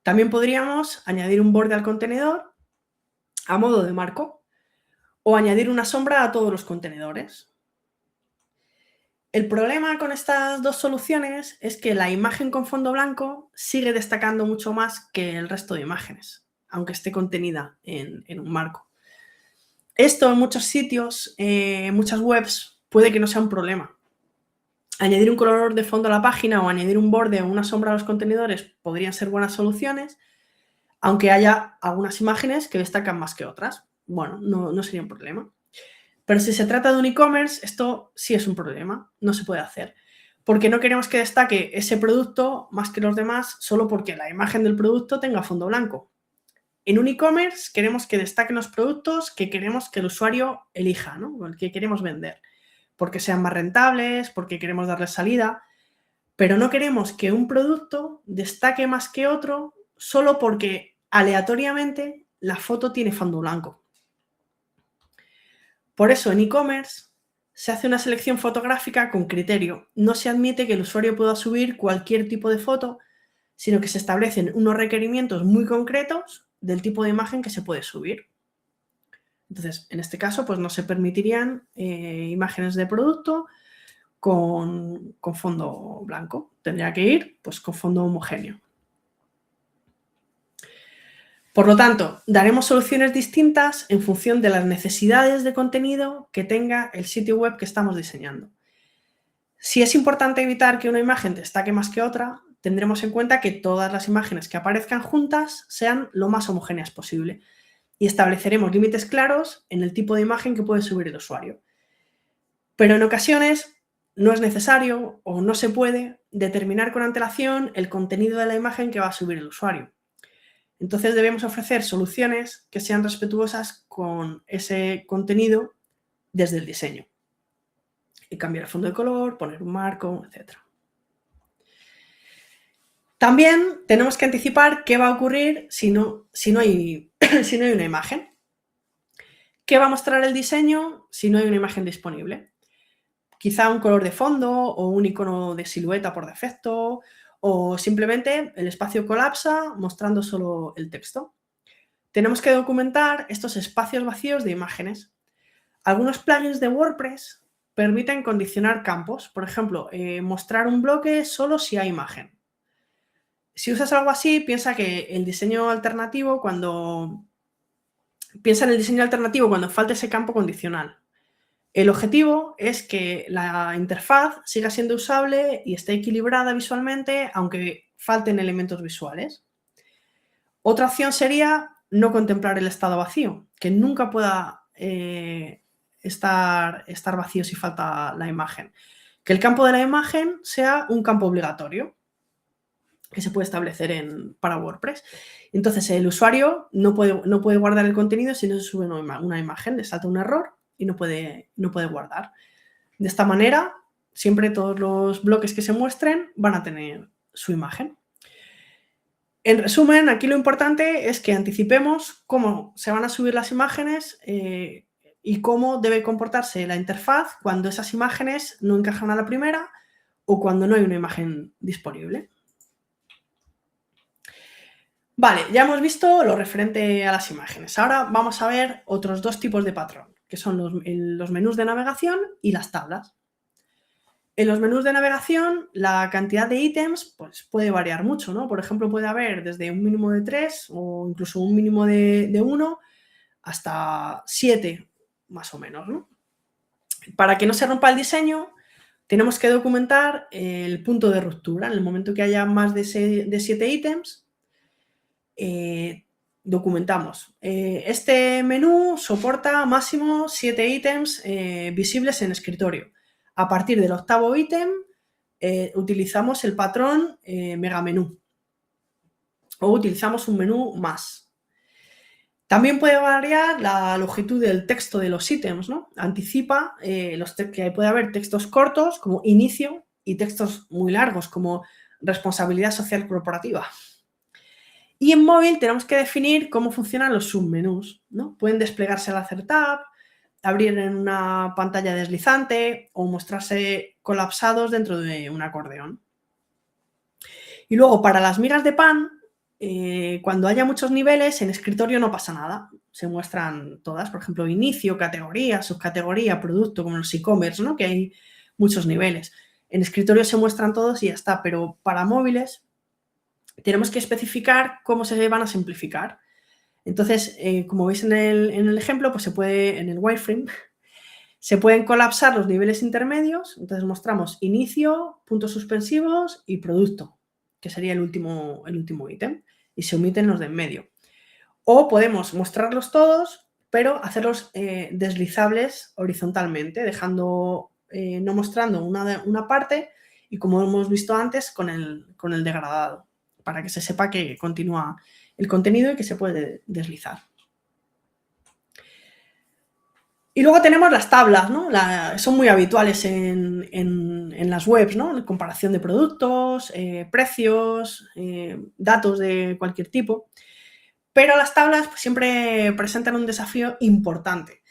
También podríamos añadir un borde al contenedor a modo de marco o añadir una sombra a todos los contenedores. El problema con estas dos soluciones es que la imagen con fondo blanco sigue destacando mucho más que el resto de imágenes, aunque esté contenida en un marco. Esto en muchos sitios, muchas webs, puede que no sea un problema. Añadir un color de fondo a la página o añadir un borde o una sombra a los contenedores podrían ser buenas soluciones, aunque haya algunas imágenes que destacan más que otras. Bueno, no sería un problema. Pero si se trata de un e-commerce, esto sí es un problema, no se puede hacer. Porque no queremos que destaque ese producto más que los demás solo porque la imagen del producto tenga fondo blanco. En un e-commerce queremos que destaquen los productos que queremos que el usuario elija, ¿no? El que queremos vender, porque sean más rentables, porque queremos darles salida, pero no queremos que un producto destaque más que otro solo porque aleatoriamente la foto tiene fondo blanco. Por eso en e-commerce se hace una selección fotográfica con criterio. No se admite que el usuario pueda subir cualquier tipo de foto, sino que se establecen unos requerimientos muy concretos del tipo de imagen que se puede subir. Entonces, en este caso, pues no se permitirían imágenes de producto con fondo blanco. Tendría que ir pues, con fondo homogéneo. Por lo tanto, daremos soluciones distintas en función de las necesidades de contenido que tenga el sitio web que estamos diseñando. Si es importante evitar que una imagen destaque más que otra, tendremos en cuenta que todas las imágenes que aparezcan juntas sean lo más homogéneas posible y estableceremos límites claros en el tipo de imagen que puede subir el usuario. Pero en ocasiones no es necesario o no se puede determinar con antelación el contenido de la imagen que va a subir el usuario. Entonces debemos ofrecer soluciones que sean respetuosas con ese contenido desde el diseño. Y cambiar el fondo de color, poner un marco, etc. También tenemos que anticipar qué va a ocurrir si no hay una imagen. ¿Qué va a mostrar el diseño si no hay una imagen disponible? Quizá un color de fondo o un icono de silueta por defecto, o simplemente el espacio colapsa mostrando solo el texto. Tenemos que documentar estos espacios vacíos de imágenes. Algunos plugins de WordPress permiten condicionar campos. Por ejemplo, mostrar un bloque solo si hay imagen. Si usas algo así, piensa en el diseño alternativo cuando falte ese campo condicional. El objetivo es que la interfaz siga siendo usable y esté equilibrada visualmente, aunque falten elementos visuales. Otra opción sería no contemplar el estado vacío, que nunca pueda estar vacío si falta la imagen. Que el campo de la imagen sea un campo obligatorio que se puede establecer para WordPress. Entonces, el usuario no puede guardar el contenido si no se sube una imagen, le salta un error y no puede guardar. De esta manera, siempre todos los bloques que se muestren van a tener su imagen. En resumen, aquí lo importante es que anticipemos cómo se van a subir las imágenes y y cómo debe comportarse la interfaz cuando esas imágenes no encajan a la primera o cuando no hay una imagen disponible. Vale, ya hemos visto lo referente a las imágenes. Ahora vamos a ver otros dos tipos de patrón, que son los menús de navegación y las tablas. En los menús de navegación, la cantidad de ítems pues, puede variar mucho, ¿no? Por ejemplo, puede haber desde un mínimo de 3 o incluso un mínimo de 1 hasta 7, más o menos, ¿no? Para que no se rompa el diseño, tenemos que documentar el punto de ruptura. En el momento que haya más de 7 ítems, documentamos. Este menú soporta máximo 7 ítems visibles en escritorio. A partir del 8º ítem, utilizamos el patrón megamenú o utilizamos un menú más. También puede variar la longitud del texto de los ítems, ¿no? Anticipa que puede haber textos cortos como inicio y textos muy largos como responsabilidad social corporativa. Y en móvil tenemos que definir cómo funcionan los submenús, ¿no? Pueden desplegarse al hacer tab, abrir en una pantalla deslizante o mostrarse colapsados dentro de un acordeón. Y luego, para las migas de pan, cuando haya muchos niveles, en escritorio no pasa nada. Se muestran todas, por ejemplo, inicio, categoría, subcategoría, producto, como en los e-commerce, ¿no? Que hay muchos niveles. En escritorio se muestran todos y ya está, pero para móviles tenemos que especificar cómo se van a simplificar. Entonces, como veis en el ejemplo, pues en el wireframe, se pueden colapsar los niveles intermedios. Entonces mostramos inicio, puntos suspensivos y producto, que sería el último ítem, y se omiten los de en medio. O podemos mostrarlos todos, pero hacerlos deslizables horizontalmente, no mostrando una parte y, como hemos visto antes, con el degradado, para que se sepa que continúa el contenido y que se puede deslizar. Y luego tenemos las tablas, ¿no? Son muy habituales en las webs, ¿no? En comparación de productos, precios, datos de cualquier tipo. Pero las tablas pues, siempre presentan un desafío importante.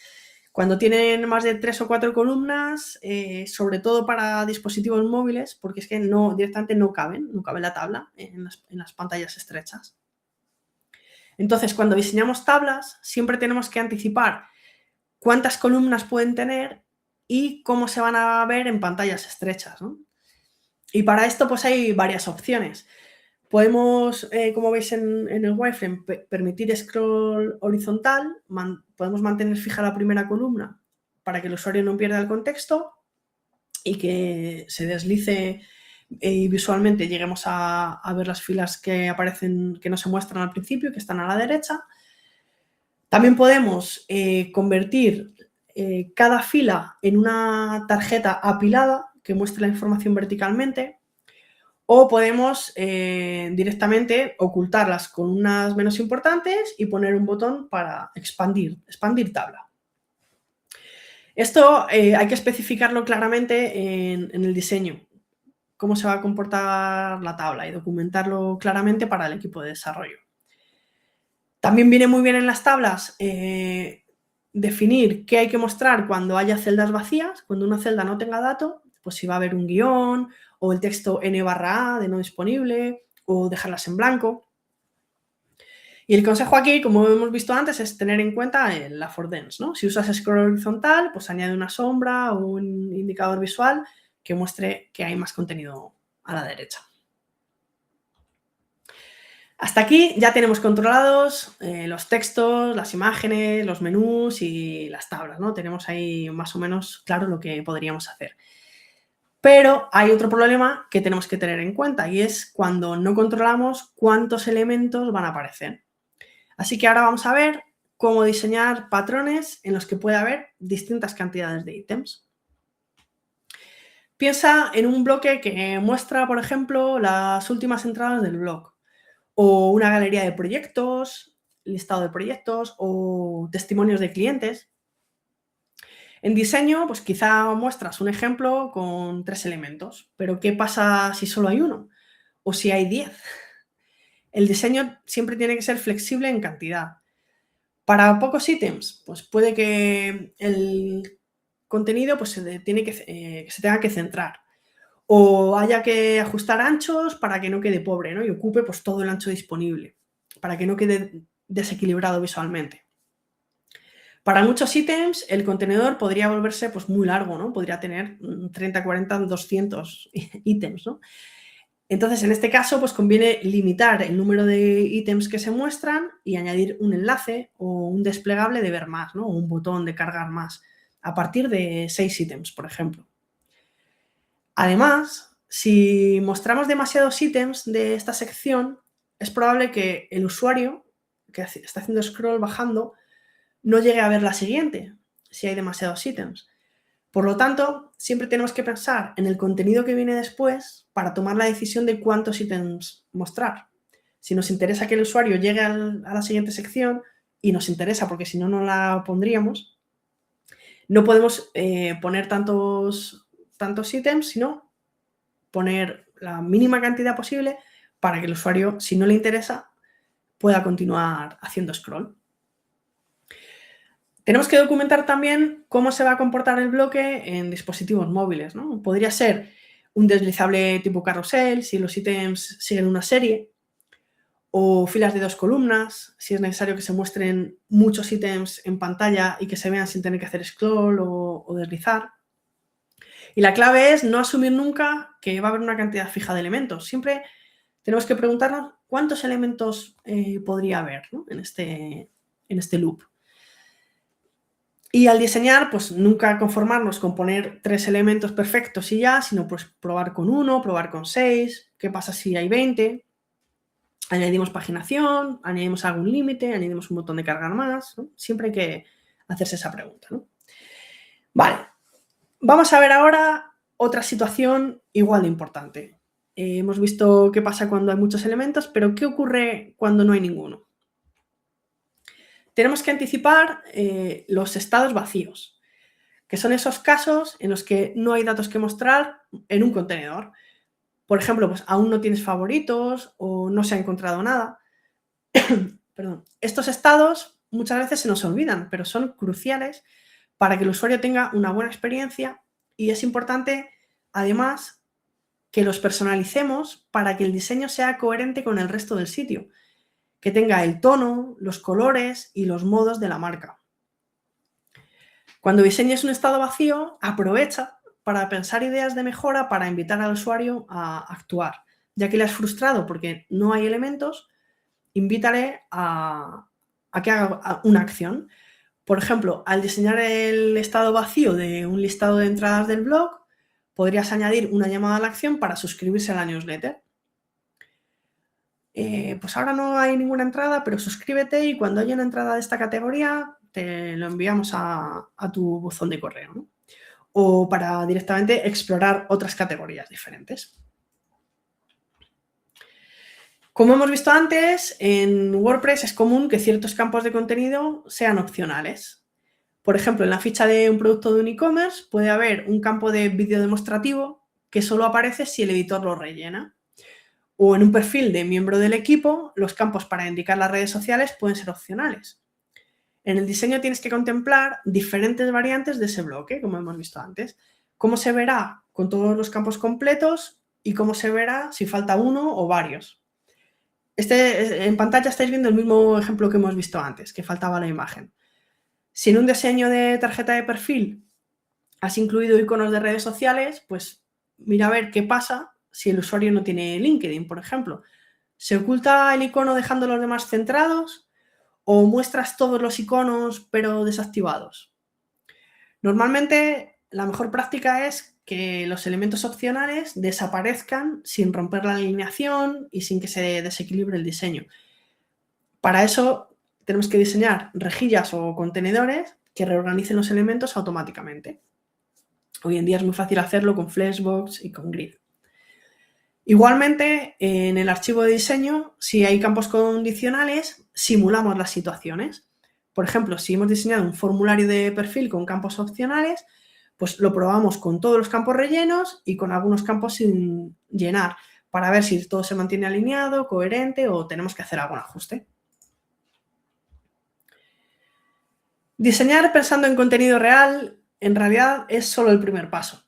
Cuando tienen más de 3 o 4 columnas, sobre todo para dispositivos móviles, porque es que directamente no cabe la tabla en las pantallas estrechas. Entonces, cuando diseñamos tablas, siempre tenemos que anticipar cuántas columnas pueden tener y cómo se van a ver en pantallas estrechas, ¿no? Y para esto pues hay varias opciones. Podemos, como veis en el wireframe, permitir scroll horizontal, podemos mantener fija la primera columna para que el usuario no pierda el contexto y que se deslice y visualmente lleguemos a ver las filas que aparecen, que no se muestran al principio, que están a la derecha. También podemos convertir cada fila en una tarjeta apilada que muestre la información verticalmente, o podemos directamente ocultar las columnas menos importantes y poner un botón para expandir tabla. Esto hay que especificarlo claramente en el diseño, cómo se va a comportar la tabla, y documentarlo claramente para el equipo de desarrollo. También viene muy bien en las tablas definir qué hay que mostrar cuando haya celdas vacías. Cuando una celda no tenga dato, pues si va a haber un guión o el texto N/A de no disponible, o dejarlas en blanco. Y el consejo aquí, como hemos visto antes, es tener en cuenta el affordance, ¿no? Si usas scroll horizontal, pues añade una sombra o un indicador visual que muestre que hay más contenido a la derecha. Hasta aquí ya tenemos controlados los textos, las imágenes, los menús y las tablas, ¿no? Tenemos ahí más o menos claro lo que podríamos hacer. Pero hay otro problema que tenemos que tener en cuenta, y es cuando no controlamos cuántos elementos van a aparecer. Así que ahora vamos a ver cómo diseñar patrones en los que puede haber distintas cantidades de ítems. Piensa en un bloque que muestra, por ejemplo, las últimas entradas del blog, o una galería de proyectos, listado de proyectos o testimonios de clientes. En diseño, pues quizá muestras un ejemplo con 3 elementos, pero ¿qué pasa si solo hay uno? ¿O si hay 10? El diseño siempre tiene que ser flexible en cantidad. Para pocos ítems, pues puede que el contenido pues, se tenga que centrar. O haya que ajustar anchos para que no quede pobre, ¿no? Y ocupe pues, todo el ancho disponible, para que no quede desequilibrado visualmente. Para muchos ítems, el contenedor podría volverse pues, muy largo, ¿no? Podría tener 30, 40, 200 ítems, ¿no? Entonces, en este caso, pues conviene limitar el número de ítems que se muestran y añadir un enlace o un desplegable de ver más, ¿no? O un botón de cargar más, a partir de 6 ítems, por ejemplo. Además, si mostramos demasiados ítems de esta sección, es probable que el usuario que está haciendo scroll bajando no llegue a ver la siguiente, si hay demasiados ítems. Por lo tanto, siempre tenemos que pensar en el contenido que viene después para tomar la decisión de cuántos ítems mostrar. Si nos interesa que el usuario llegue a la siguiente sección, y nos interesa porque si no, no la pondríamos, no podemos poner tantos ítems, sino poner la mínima cantidad posible para que el usuario, si no le interesa, pueda continuar haciendo scroll. Tenemos que documentar también cómo se va a comportar el bloque en dispositivos móviles, ¿no? Podría ser un deslizable tipo carrusel, si los ítems siguen una serie, o filas de 2 columnas, si es necesario que se muestren muchos ítems en pantalla y que se vean sin tener que hacer scroll o deslizar. Y la clave es no asumir nunca que va a haber una cantidad fija de elementos. Siempre tenemos que preguntarnos cuántos elementos podría haber, ¿no? en este loop. Y al diseñar, pues nunca conformarnos con poner 3 elementos perfectos y ya, sino pues probar con 1, probar con 6, qué pasa si hay 20, añadimos paginación, añadimos algún límite, añadimos un botón de cargar más, ¿no? Siempre hay que hacerse esa pregunta, ¿no? Vale, vamos a ver ahora otra situación igual de importante. Hemos visto qué pasa cuando hay muchos elementos, pero ¿qué ocurre cuando no hay ninguno? Tenemos que anticipar los estados vacíos, que son esos casos en los que no hay datos que mostrar en un contenedor. Por ejemplo, pues aún no tienes favoritos o no se ha encontrado nada. Perdón. Estos estados muchas veces se nos olvidan, pero son cruciales para que el usuario tenga una buena experiencia y es importante, además, que los personalicemos para que el diseño sea coherente con el resto del sitio, que tenga el tono, los colores y los modos de la marca. Cuando diseñes un estado vacío, aprovecha para pensar ideas de mejora para invitar al usuario a actuar. Ya que le has frustrado porque no hay elementos, invítale a que haga una acción. Por ejemplo, al diseñar el estado vacío de un listado de entradas del blog, podrías añadir una llamada a la acción para suscribirse a la newsletter. Pues ahora no hay ninguna entrada, pero suscríbete y cuando haya una entrada de esta categoría, te lo enviamos a tu buzón de correo, ¿no? O para directamente explorar otras categorías diferentes. Como hemos visto antes, en WordPress es común que ciertos campos de contenido sean opcionales. Por ejemplo, en la ficha de un producto de un e-commerce puede haber un campo de vídeo demostrativo que solo aparece si el editor lo rellena. O en un perfil de miembro del equipo, los campos para indicar las redes sociales pueden ser opcionales. En el diseño tienes que contemplar diferentes variantes de ese bloque, como hemos visto antes. Cómo se verá con todos los campos completos y cómo se verá si falta uno o varios. En pantalla estáis viendo el mismo ejemplo que hemos visto antes, que faltaba la imagen. Si en un diseño de tarjeta de perfil has incluido iconos de redes sociales, pues mira a ver qué pasa si el usuario no tiene LinkedIn, por ejemplo. ¿Se oculta el icono dejando los demás centrados o muestras todos los iconos pero desactivados? Normalmente la mejor práctica es que los elementos opcionales desaparezcan sin romper la alineación y sin que se desequilibre el diseño. Para eso tenemos que diseñar rejillas o contenedores que reorganicen los elementos automáticamente. Hoy en día es muy fácil hacerlo con Flexbox y con Grid. Igualmente, en el archivo de diseño, si hay campos condicionales, simulamos las situaciones. Por ejemplo, si hemos diseñado un formulario de perfil con campos opcionales, pues lo probamos con todos los campos rellenos y con algunos campos sin llenar, para ver si todo se mantiene alineado, coherente o tenemos que hacer algún ajuste. Diseñar pensando en contenido real, en realidad, es solo el primer paso.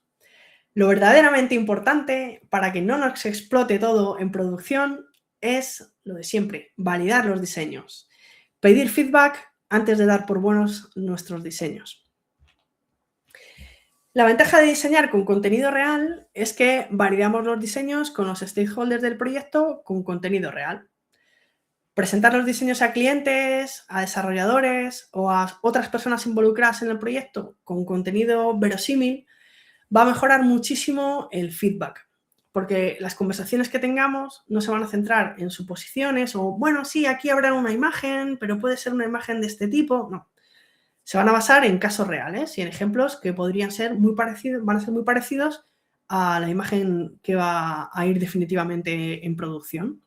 Lo verdaderamente importante para que no nos explote todo en producción es lo de siempre, validar los diseños. Pedir feedback antes de dar por buenos nuestros diseños. La ventaja de diseñar con contenido real es que validamos los diseños con los stakeholders del proyecto con contenido real. Presentar los diseños a clientes, a desarrolladores o a otras personas involucradas en el proyecto con contenido verosímil va a mejorar muchísimo el feedback, porque las conversaciones que tengamos no se van a centrar en suposiciones o, bueno, sí, aquí habrá una imagen, pero puede ser una imagen de este tipo. No, se van a basar en casos reales y en ejemplos que podrían ser muy parecidos, van a ser muy parecidos a la imagen que va a ir definitivamente en producción.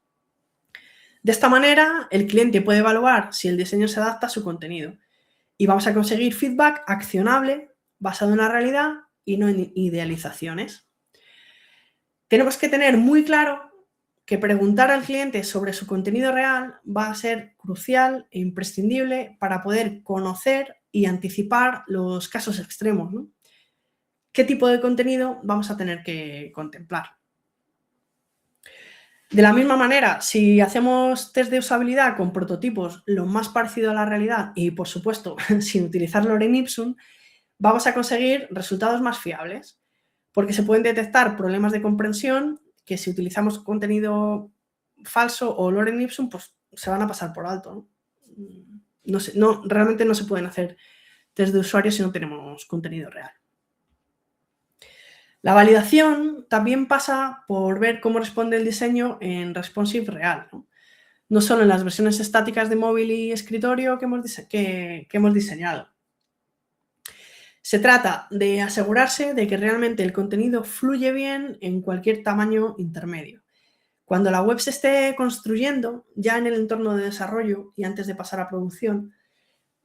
De esta manera, el cliente puede evaluar si el diseño se adapta a su contenido y vamos a conseguir feedback accionable basado en la realidad y no en idealizaciones. Tenemos que tener muy claro que preguntar al cliente sobre su contenido real va a ser crucial e imprescindible para poder conocer y anticipar los casos extremos, ¿no? ¿Qué tipo de contenido vamos a tener que contemplar? De la misma manera, si hacemos test de usabilidad con prototipos lo más parecido a la realidad y, por supuesto, sin utilizar Lorem Ipsum, vamos a conseguir resultados más fiables, porque se pueden detectar problemas de comprensión que si utilizamos contenido falso o Lorem Ipsum, pues se van a pasar por alto, ¿no? Realmente no se pueden hacer test de usuario si no tenemos contenido real. La validación también pasa por ver cómo responde el diseño en responsive real, ¿no? No solo en las versiones estáticas de móvil y escritorio que hemos diseñado. Se trata de asegurarse de que realmente el contenido fluye bien en cualquier tamaño intermedio. Cuando la web se esté construyendo, ya en el entorno de desarrollo y antes de pasar a producción,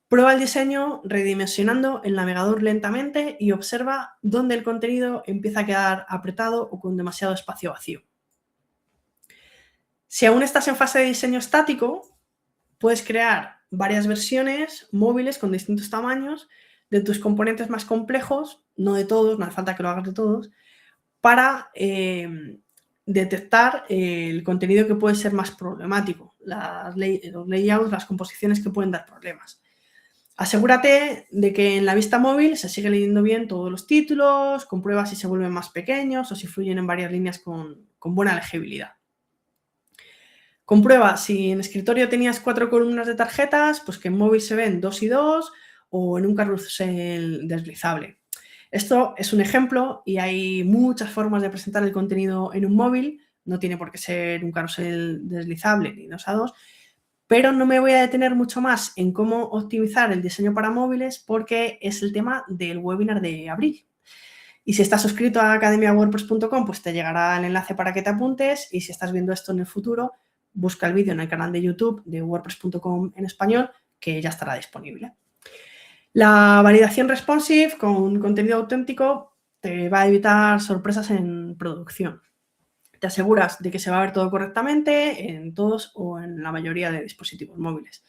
prueba el diseño redimensionando el navegador lentamente y observa dónde el contenido empieza a quedar apretado o con demasiado espacio vacío. Si aún estás en fase de diseño estático, puedes crear varias versiones móviles con distintos tamaños de tus componentes más complejos, no de todos, no hace falta que lo hagas de todos, para detectar el contenido que puede ser más problemático, los layouts, las composiciones que pueden dar problemas. Asegúrate de que en la vista móvil se sigue leyendo bien todos los títulos, comprueba si se vuelven más pequeños o si fluyen en varias líneas con buena legibilidad. Comprueba si en escritorio tenías 4 columnas de tarjetas, pues que en móvil se ven 2 y 2 o en un carrusel deslizable. Esto es un ejemplo y hay muchas formas de presentar el contenido en un móvil, no tiene por qué ser un carrusel deslizable ni 2 a 2, pero no me voy a detener mucho más en cómo optimizar el diseño para móviles porque es el tema del webinar de abril. Y si estás suscrito a academiawordpress.com, pues te llegará el enlace para que te apuntes y si estás viendo esto en el futuro, busca el vídeo en el canal de YouTube de wordpress.com en español, que ya estará disponible. La validación responsive con contenido auténtico te va a evitar sorpresas en producción. Te aseguras de que se va a ver todo correctamente en todos o en la mayoría de dispositivos móviles.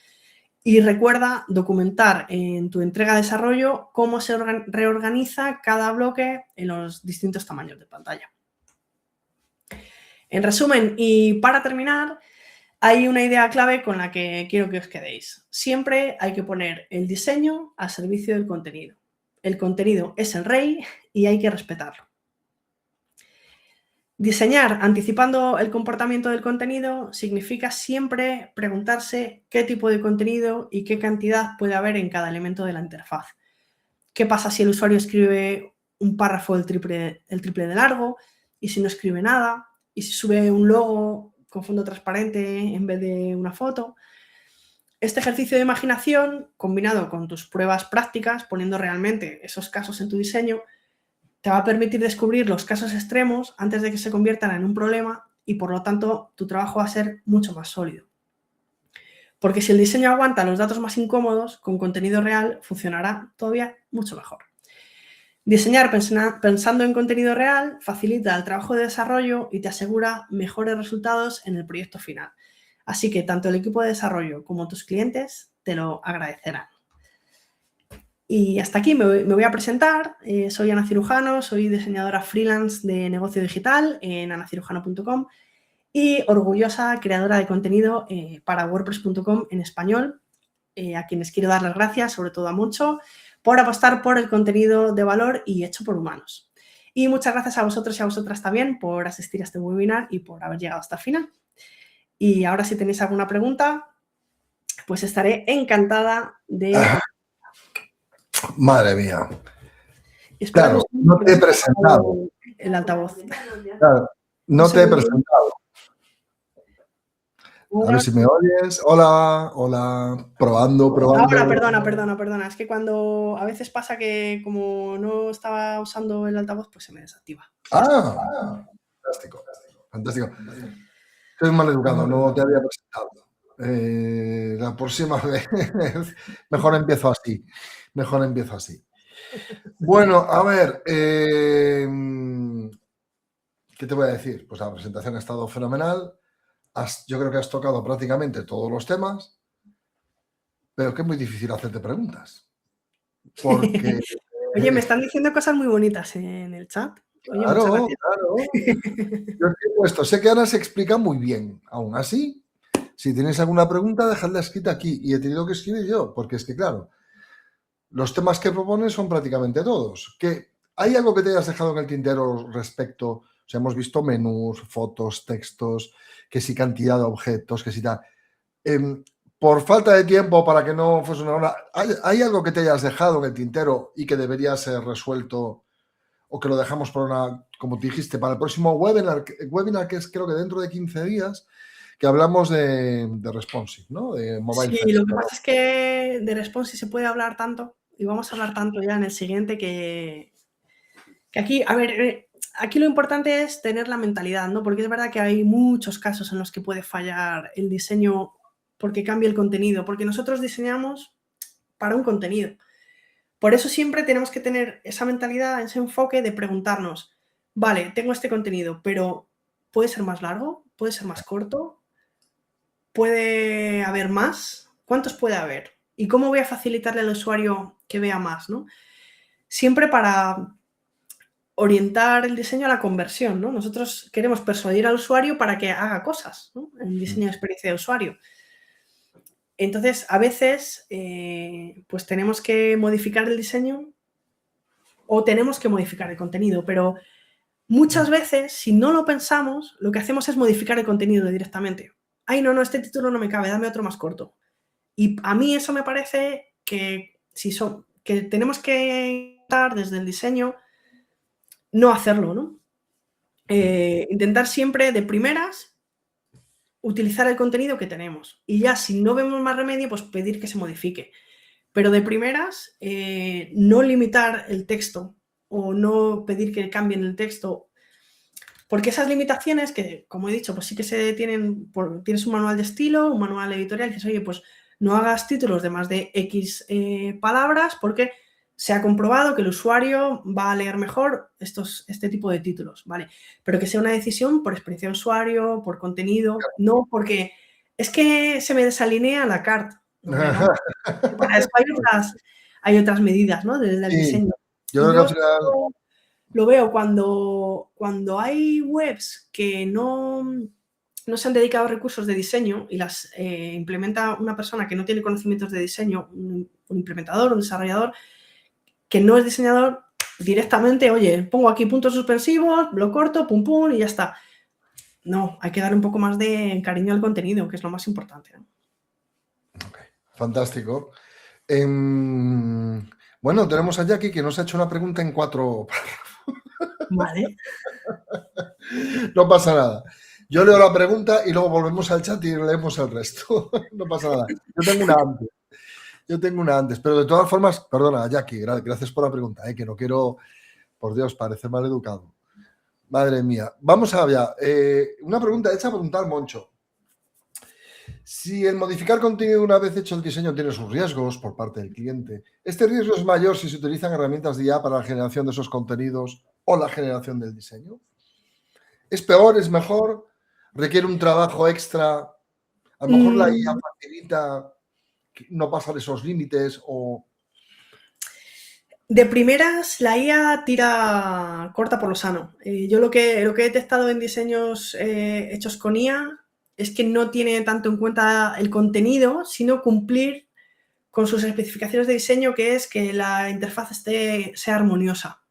Y recuerda documentar en tu entrega de desarrollo cómo se reorganiza cada bloque en los distintos tamaños de pantalla. En resumen, y para terminar, hay una idea clave con la que quiero que os quedéis. Siempre hay que poner el diseño al servicio del contenido. El contenido es el rey y hay que respetarlo. Diseñar anticipando el comportamiento del contenido significa siempre preguntarse qué tipo de contenido y qué cantidad puede haber en cada elemento de la interfaz. ¿Qué pasa si el usuario escribe un párrafo el triple de largo y si no escribe nada? ¿Y si sube un logo con fondo transparente en vez de una foto? Este ejercicio de imaginación, combinado con tus pruebas prácticas, poniendo realmente esos casos en tu diseño, te va a permitir descubrir los casos extremos antes de que se conviertan en un problema y, por lo tanto, tu trabajo va a ser mucho más sólido. Porque si el diseño aguanta los datos más incómodos, con contenido real funcionará todavía mucho mejor. Diseñar pensando en contenido real facilita el trabajo de desarrollo y te asegura mejores resultados en el proyecto final. Así que tanto el equipo de desarrollo como tus clientes te lo agradecerán. Y hasta aquí me voy a presentar. Soy Ana Cirujano, soy diseñadora freelance de negocio digital en anacirujano.com y orgullosa creadora de contenido para wordpress.com en español, a quienes quiero dar las gracias, sobre todo a Moncho, por apostar por el contenido de valor y hecho por humanos. Y muchas gracias a vosotros y a vosotras también por asistir a este webinar y por haber llegado hasta el final. Y ahora, si tenéis alguna pregunta, pues estaré encantada de...
Madre mía.
Claro,
no te he presentado.
El altavoz.
Claro, no te he presentado. A ver si me oyes. Hola, hola. Probando.
Ahora, perdona. Es que cuando a veces pasa que como no estaba usando el altavoz, pues se me desactiva.
Fantástico. Soy mal educado, no te había presentado. La próxima vez mejor empiezo así. Bueno, a ver, ¿qué te voy a decir? Pues la presentación ha estado fenomenal. Yo creo que has tocado prácticamente todos los temas, pero que es muy difícil hacerte preguntas. Porque...
Oye, me están diciendo cosas muy bonitas en el chat. Oye,
claro. Yo te he puesto, sé que Ana se explica muy bien. Aún así, si tenéis alguna pregunta, dejadla escrita aquí. Y he tenido que escribir yo, porque es que, claro, los temas que propones son prácticamente todos. ¿Hay algo que te hayas dejado en el tintero respecto? O sea, hemos visto menús, fotos, textos, que si cantidad de objetos, que si tal. Por falta de tiempo, para que no fuese una hora, ¿hay algo que te hayas dejado en el tintero y que debería ser resuelto o que lo dejamos por como te dijiste, para el próximo webinar que es creo que dentro de 15 días, que hablamos de responsive, ¿no? De mobile
sí, lo que pasa es que de responsive se puede hablar tanto y vamos a hablar tanto ya en el siguiente que aquí, a ver, aquí lo importante es tener la mentalidad, ¿no? Porque es verdad que hay muchos casos en los que puede fallar el diseño porque cambia el contenido, porque nosotros diseñamos para un contenido. Por eso siempre tenemos que tener esa mentalidad, ese enfoque de preguntarnos, vale, tengo este contenido, pero ¿puede ser más largo? ¿Puede ser más corto? ¿Puede haber más? ¿Cuántos puede haber? ¿Y cómo voy a facilitarle al usuario que vea más, ¿no? Siempre para orientar el diseño a la conversión, ¿no? Nosotros queremos persuadir al usuario para que haga cosas, ¿no? El diseño de experiencia de usuario. Entonces, a veces, pues tenemos que modificar el diseño o tenemos que modificar el contenido, pero muchas veces, si no lo pensamos, lo que hacemos es modificar el contenido directamente. Ay, no, este título no me cabe, dame otro más corto. Y a mí eso me parece que, que tenemos que intentar desde el diseño no hacerlo, ¿no? Intentar siempre de primeras utilizar el contenido que tenemos. Y ya si no vemos más remedio, pues pedir que se modifique. Pero de primeras, no limitar el texto o no pedir que cambien el texto, porque esas limitaciones que, como he dicho, pues sí que se tienen, tienes un manual de estilo, un manual editorial que dice, oye, pues no hagas títulos de más de X palabras porque se ha comprobado que el usuario va a leer mejor este tipo de títulos, ¿vale? Pero que sea una decisión por experiencia de usuario, por contenido, no porque es que se me desalinea la carta. No. Para eso hay otras medidas, ¿no? Desde el diseño.
Yo creo que al final...
Lo veo cuando hay webs que no se han dedicado recursos de diseño y las implementa una persona que no tiene conocimientos de diseño, un implementador, un desarrollador, que no es diseñador, directamente, oye, pongo aquí puntos suspensivos, lo corto, pum, pum, y ya está. No, hay que dar un poco más de cariño al contenido, que es lo más importante, ¿no?
Okay. Fantástico. Bueno, tenemos a Jackie que nos ha hecho una pregunta en 4 párrafos.
Vale.
No pasa nada. Yo leo la pregunta y luego volvemos al chat y leemos el resto. No pasa nada. Yo tengo una antes. Pero de todas formas, perdona, Jackie, gracias por la pregunta, que no quiero, por Dios, parecer mal educado. Madre mía. Vamos allá. Una pregunta hecha por un tal Moncho. Si el modificar contenido una vez hecho el diseño tiene sus riesgos por parte del cliente, ¿este riesgo es mayor si se utilizan herramientas de IA para la generación de esos contenidos o la generación del diseño? ¿Es peor? ¿Es mejor? ¿Requiere un trabajo extra? A lo mejor la IA facilita no pasar esos límites o...
De primeras, la IA tira corta por lo sano. Yo lo que he detectado en diseños hechos con IA es que no tiene tanto en cuenta el contenido, sino cumplir con sus especificaciones de diseño, que es que la interfaz sea armoniosa.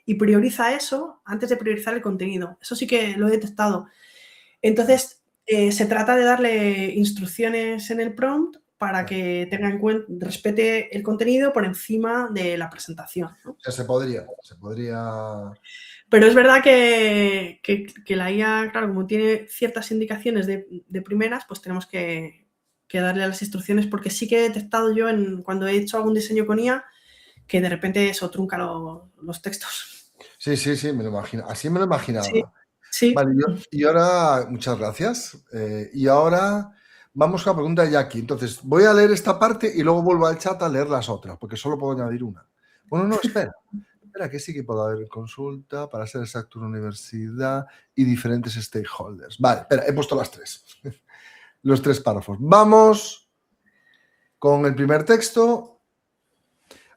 Y prioriza eso antes de priorizar el contenido. Eso sí que lo he detectado. Entonces, se trata de darle instrucciones en el prompt para que tenga en cuenta, respete el contenido por encima de la presentación, ¿no?
O sea, se podría...
Pero es verdad que la IA, claro, como tiene ciertas indicaciones de primeras, pues tenemos que darle a las instrucciones, porque sí que he detectado yo cuando he hecho algún diseño con IA que de repente eso trunca los textos.
Sí, sí, sí, me lo imagino. Así me lo
Sí,
imaginaba.
sí.
Vale, y ahora, muchas gracias. Y ahora vamos con la pregunta de Jackie. Entonces, voy a leer esta parte y luego vuelvo al chat a leer las otras, porque solo puedo añadir una. Bueno, no, espera. Espera, que sí que puede haber consulta para ser exacto una universidad y diferentes stakeholders. Vale, espera, he puesto las tres. Los tres párrafos. Vamos con el primer texto.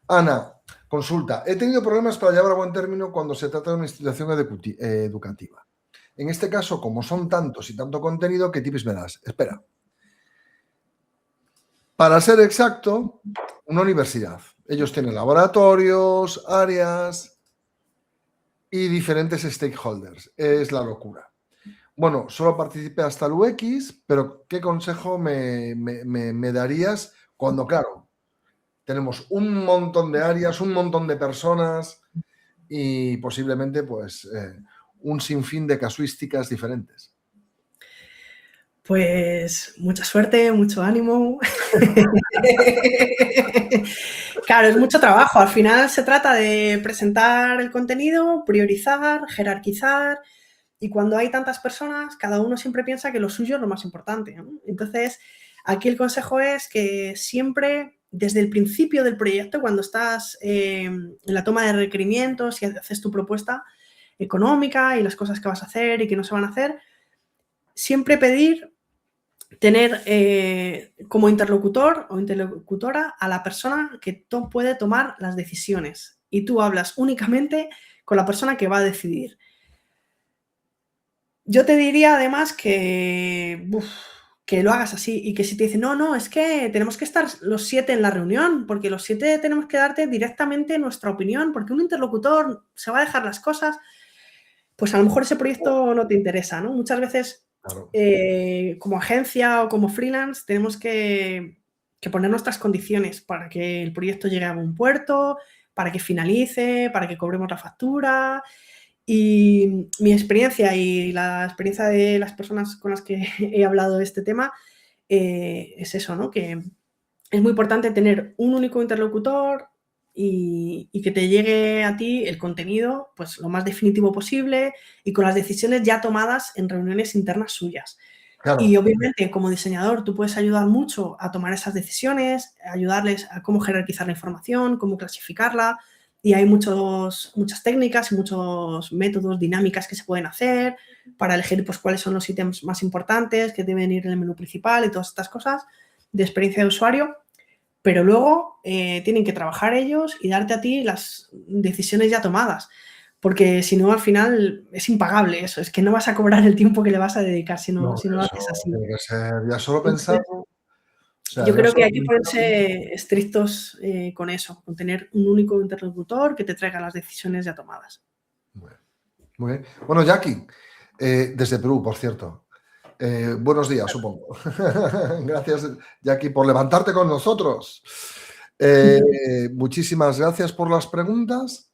Ana, consulta. He tenido problemas para llevar a buen término cuando se trata de una institución educativa. En este caso, como son tantos y tanto contenido, ¿qué tips me das? Espera. Para ser exacto, una universidad. Ellos tienen laboratorios, áreas y diferentes stakeholders. Es la locura. Bueno, solo participé hasta el UX, pero ¿qué consejo me darías cuando, claro, tenemos un montón de áreas, un montón de personas y posiblemente, pues, un sinfín de casuísticas diferentes?
Pues mucha suerte, mucho ánimo. Claro, es mucho trabajo. Al final se trata de presentar el contenido, priorizar, jerarquizar, y cuando hay tantas personas, cada uno siempre piensa que lo suyo es lo más importante, ¿no? Entonces, aquí el consejo es que siempre, desde el principio del proyecto, cuando estás en la toma de requerimientos y haces tu propuesta económica y las cosas que vas a hacer y que no se van a hacer, siempre pedir tener como interlocutor o interlocutora a la persona que puede tomar las decisiones, y tú hablas únicamente con la persona que va a decidir. Yo te diría además que lo hagas así, y que si te dicen, no, es que tenemos que estar los 7 en la reunión, porque los 7 tenemos que darte directamente nuestra opinión, porque un interlocutor se va a dejar las cosas, pues a lo mejor ese proyecto no te interesa, ¿no? Muchas veces,
Claro.
como agencia o como freelance, tenemos que poner nuestras condiciones para que el proyecto llegue a buen puerto, para que finalice, para que cobremos la factura. Y mi experiencia y la experiencia de las personas con las que he hablado de este tema es eso, ¿no? Que es muy importante tener un único interlocutor y que te llegue a ti el contenido pues lo más definitivo posible y con las decisiones ya tomadas en reuniones internas suyas. Y
Claro.
obviamente, como diseñador, tú puedes ayudar mucho a tomar esas decisiones, ayudarles a cómo jerarquizar la información, cómo clasificarla, y hay muchas técnicas y muchos métodos, dinámicas que se pueden hacer para elegir pues, cuáles son los ítems más importantes que deben ir en el menú principal y todas estas cosas de experiencia de usuario, pero luego tienen que trabajar ellos y darte a ti las decisiones ya tomadas, porque si no, al final es impagable eso, es que no vas a cobrar el tiempo que le vas a dedicar si no,
No,
si no lo
eso
haces así.
tiene que ser, ya solo
Entonces,
pensarlo, o sea,
yo
ya
creo que
solo
hay que
pensarlo.
ponerse estrictos con eso, con tener un único interlocutor que te traiga las decisiones ya tomadas.
Muy bien. Muy bien. Bueno, Jackie, desde Perú, por cierto. Buenos días, supongo. Gracias, Jackie, por levantarte con nosotros. Muchísimas gracias por las preguntas.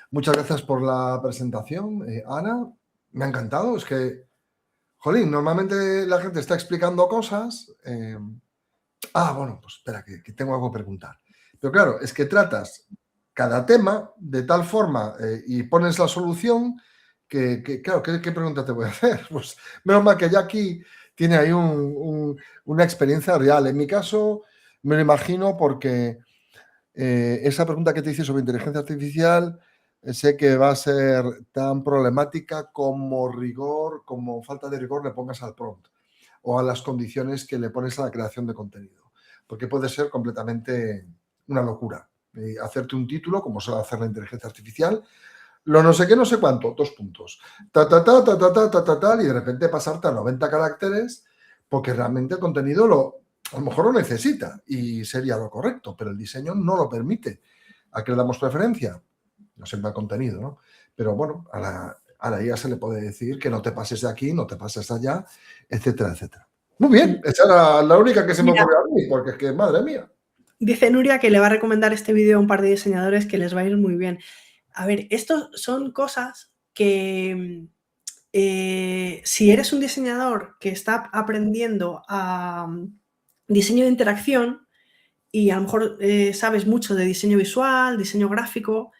Muchas gracias por la presentación, Ana. Me ha encantado. Es que, jolín, normalmente la gente está explicando cosas. Bueno, pues espera, que tengo algo que preguntar. Pero claro, es que tratas cada tema de tal forma y pones la solución claro, ¿qué pregunta te voy a hacer? Pues menos mal que Jackie tiene ahí una experiencia real. En mi caso, me lo imagino porque esa pregunta que te hice sobre inteligencia artificial sé que va a ser tan problemática como rigor, como falta de rigor le pongas al prompt o a las condiciones que le pones a la creación de contenido, porque puede ser completamente una locura. hacerte un título, como suele hacer la inteligencia artificial, lo no sé qué, no sé cuánto, 2 puntos, y de repente pasarte a 90 caracteres porque realmente el contenido a lo mejor lo necesita y sería lo correcto, pero el diseño no lo permite. ¿A qué le damos preferencia? No siempre al contenido, ¿no? Pero bueno, a la IA se le puede decir que no te pases de aquí, no te pases de allá, etcétera, etcétera. Muy bien, esa era la única que se me ocurrió a mí, porque es que, madre mía.
Dice Nuria que le va a recomendar este vídeo a un par de diseñadores que les va a ir muy bien. A ver, estos son cosas que si eres un diseñador que está aprendiendo a diseño de interacción y a lo mejor sabes mucho de diseño visual, diseño gráfico,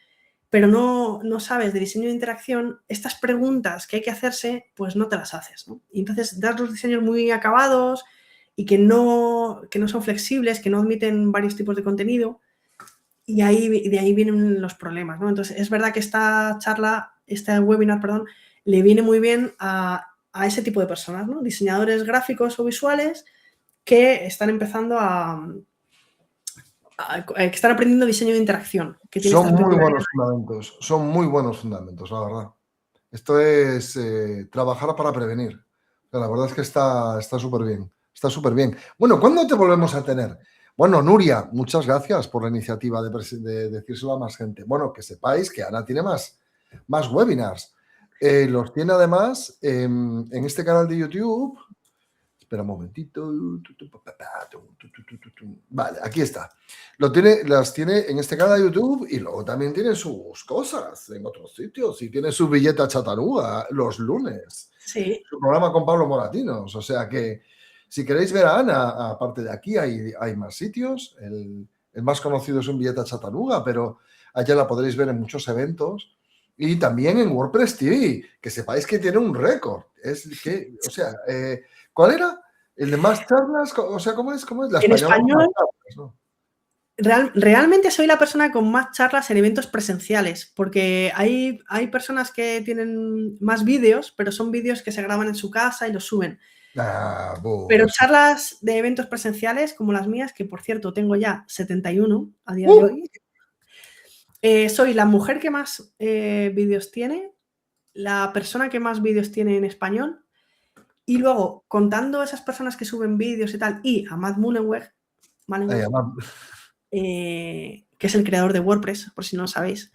pero no sabes de diseño de interacción, estas preguntas que hay que hacerse, pues no te las haces, ¿no? Y entonces das los diseños muy acabados y que no son flexibles, que no admiten varios tipos de contenido, y de ahí vienen los problemas, ¿no? Entonces, es verdad que este webinar, le viene muy bien a ese tipo de personas, ¿no? Diseñadores gráficos o visuales que están empezando que están aprendiendo diseño de interacción.
Son muy buenos fundamentos, la verdad. Esto es trabajar para prevenir. La verdad es que está súper bien, está súper bien. Bueno, ¿cuándo te volvemos a tener? Bueno, Nuria, muchas gracias por la iniciativa de decírselo a más gente. Bueno, que sepáis que Ana tiene más webinars. Los tiene además en este canal de YouTube. Espera un momentito. Vale, aquí está. Las tiene en este canal de YouTube y luego también tiene sus cosas en otros sitios. Y tiene su billeta Chattanooga los lunes.
Sí.
Su programa con Pablo Moratinos. O sea que si queréis ver a Ana, aparte de aquí hay más sitios. El más conocido es un billeta Chattanooga, pero allá la podréis ver en muchos eventos. Y también en WordPress TV, que sepáis que tiene un récord. ¿Cuál era? ¿El de más charlas? O sea, ¿cómo es? La
en español,
charlas, ¿no?
Realmente soy la persona con más charlas en eventos presenciales, porque hay personas que tienen más vídeos, pero son vídeos que se graban en su casa y los suben. Pero charlas de eventos presenciales como las mías, que por cierto tengo ya 71 a día de hoy, soy la mujer que más vídeos tiene, la persona que más vídeos tiene en español, y luego contando esas personas que suben vídeos y tal, y a Matt Mullenweg, que es el creador de WordPress, por si no lo sabéis,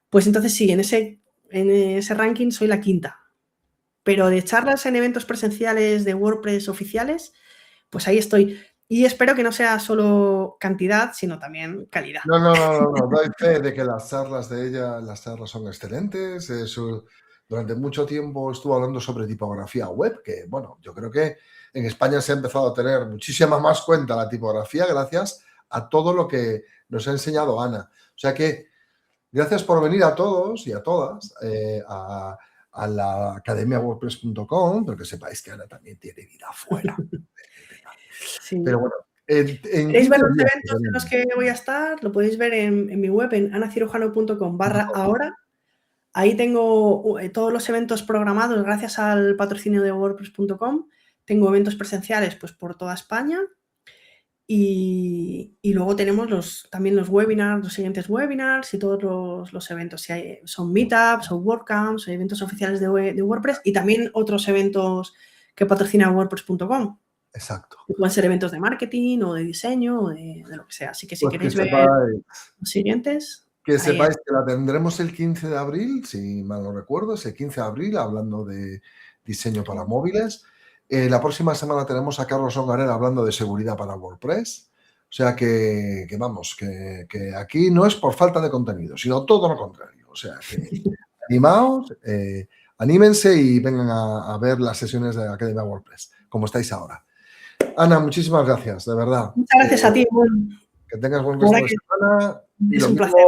pues entonces sí, en ese ranking soy la quinta. Pero de charlas en eventos presenciales de WordPress oficiales, pues ahí estoy. Y espero que no sea solo cantidad, sino también calidad.
No, doy fe de que las charlas de ella, son excelentes. Durante mucho tiempo estuvo hablando sobre tipografía web, que bueno, yo creo que en España se ha empezado a tener muchísima más cuenta la tipografía gracias a todo lo que nos ha enseñado Ana. O sea que gracias por venir a todos y a todas a la academiawordpress.com, pero que sepáis que Ana también tiene vida afuera.
Sí.
Pero bueno,
¿Queréis ver los eventos en los que voy a estar? Lo podéis ver en mi web, en anacirujano.com/ahora. Ahí tengo todos los eventos programados gracias al patrocinio de wordpress.com. Tengo eventos presenciales pues, por toda España. Y luego tenemos también los webinars, los siguientes webinars y todos los eventos. Si son meetups o WordCamps, eventos oficiales de WordPress y también otros eventos que patrocina wordpress.com.
Exacto.
Que pueden ser eventos de marketing o de diseño o de lo que sea. Así que si
pues
queréis ver los siguientes...
Que sepáis que la tendremos el 15 de abril, si mal no recuerdo, es el 15 de abril, hablando de diseño para móviles. La próxima semana tenemos a Carlos Ongarera hablando de seguridad para WordPress. O sea que vamos, que aquí no es por falta de contenido, sino todo lo contrario. O sea que animaos, anímense y vengan a ver las sesiones de Academia WordPress, como estáis ahora. Ana, muchísimas gracias, de verdad.
Muchas gracias a ti.
Que tengas buen resto de semana. Y
es un placer.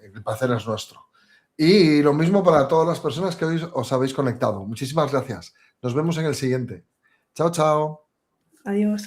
El placer es nuestro. Y lo mismo para todas las personas que hoy os habéis conectado. Muchísimas gracias. Nos vemos en el siguiente. Chao, chao.
Adiós.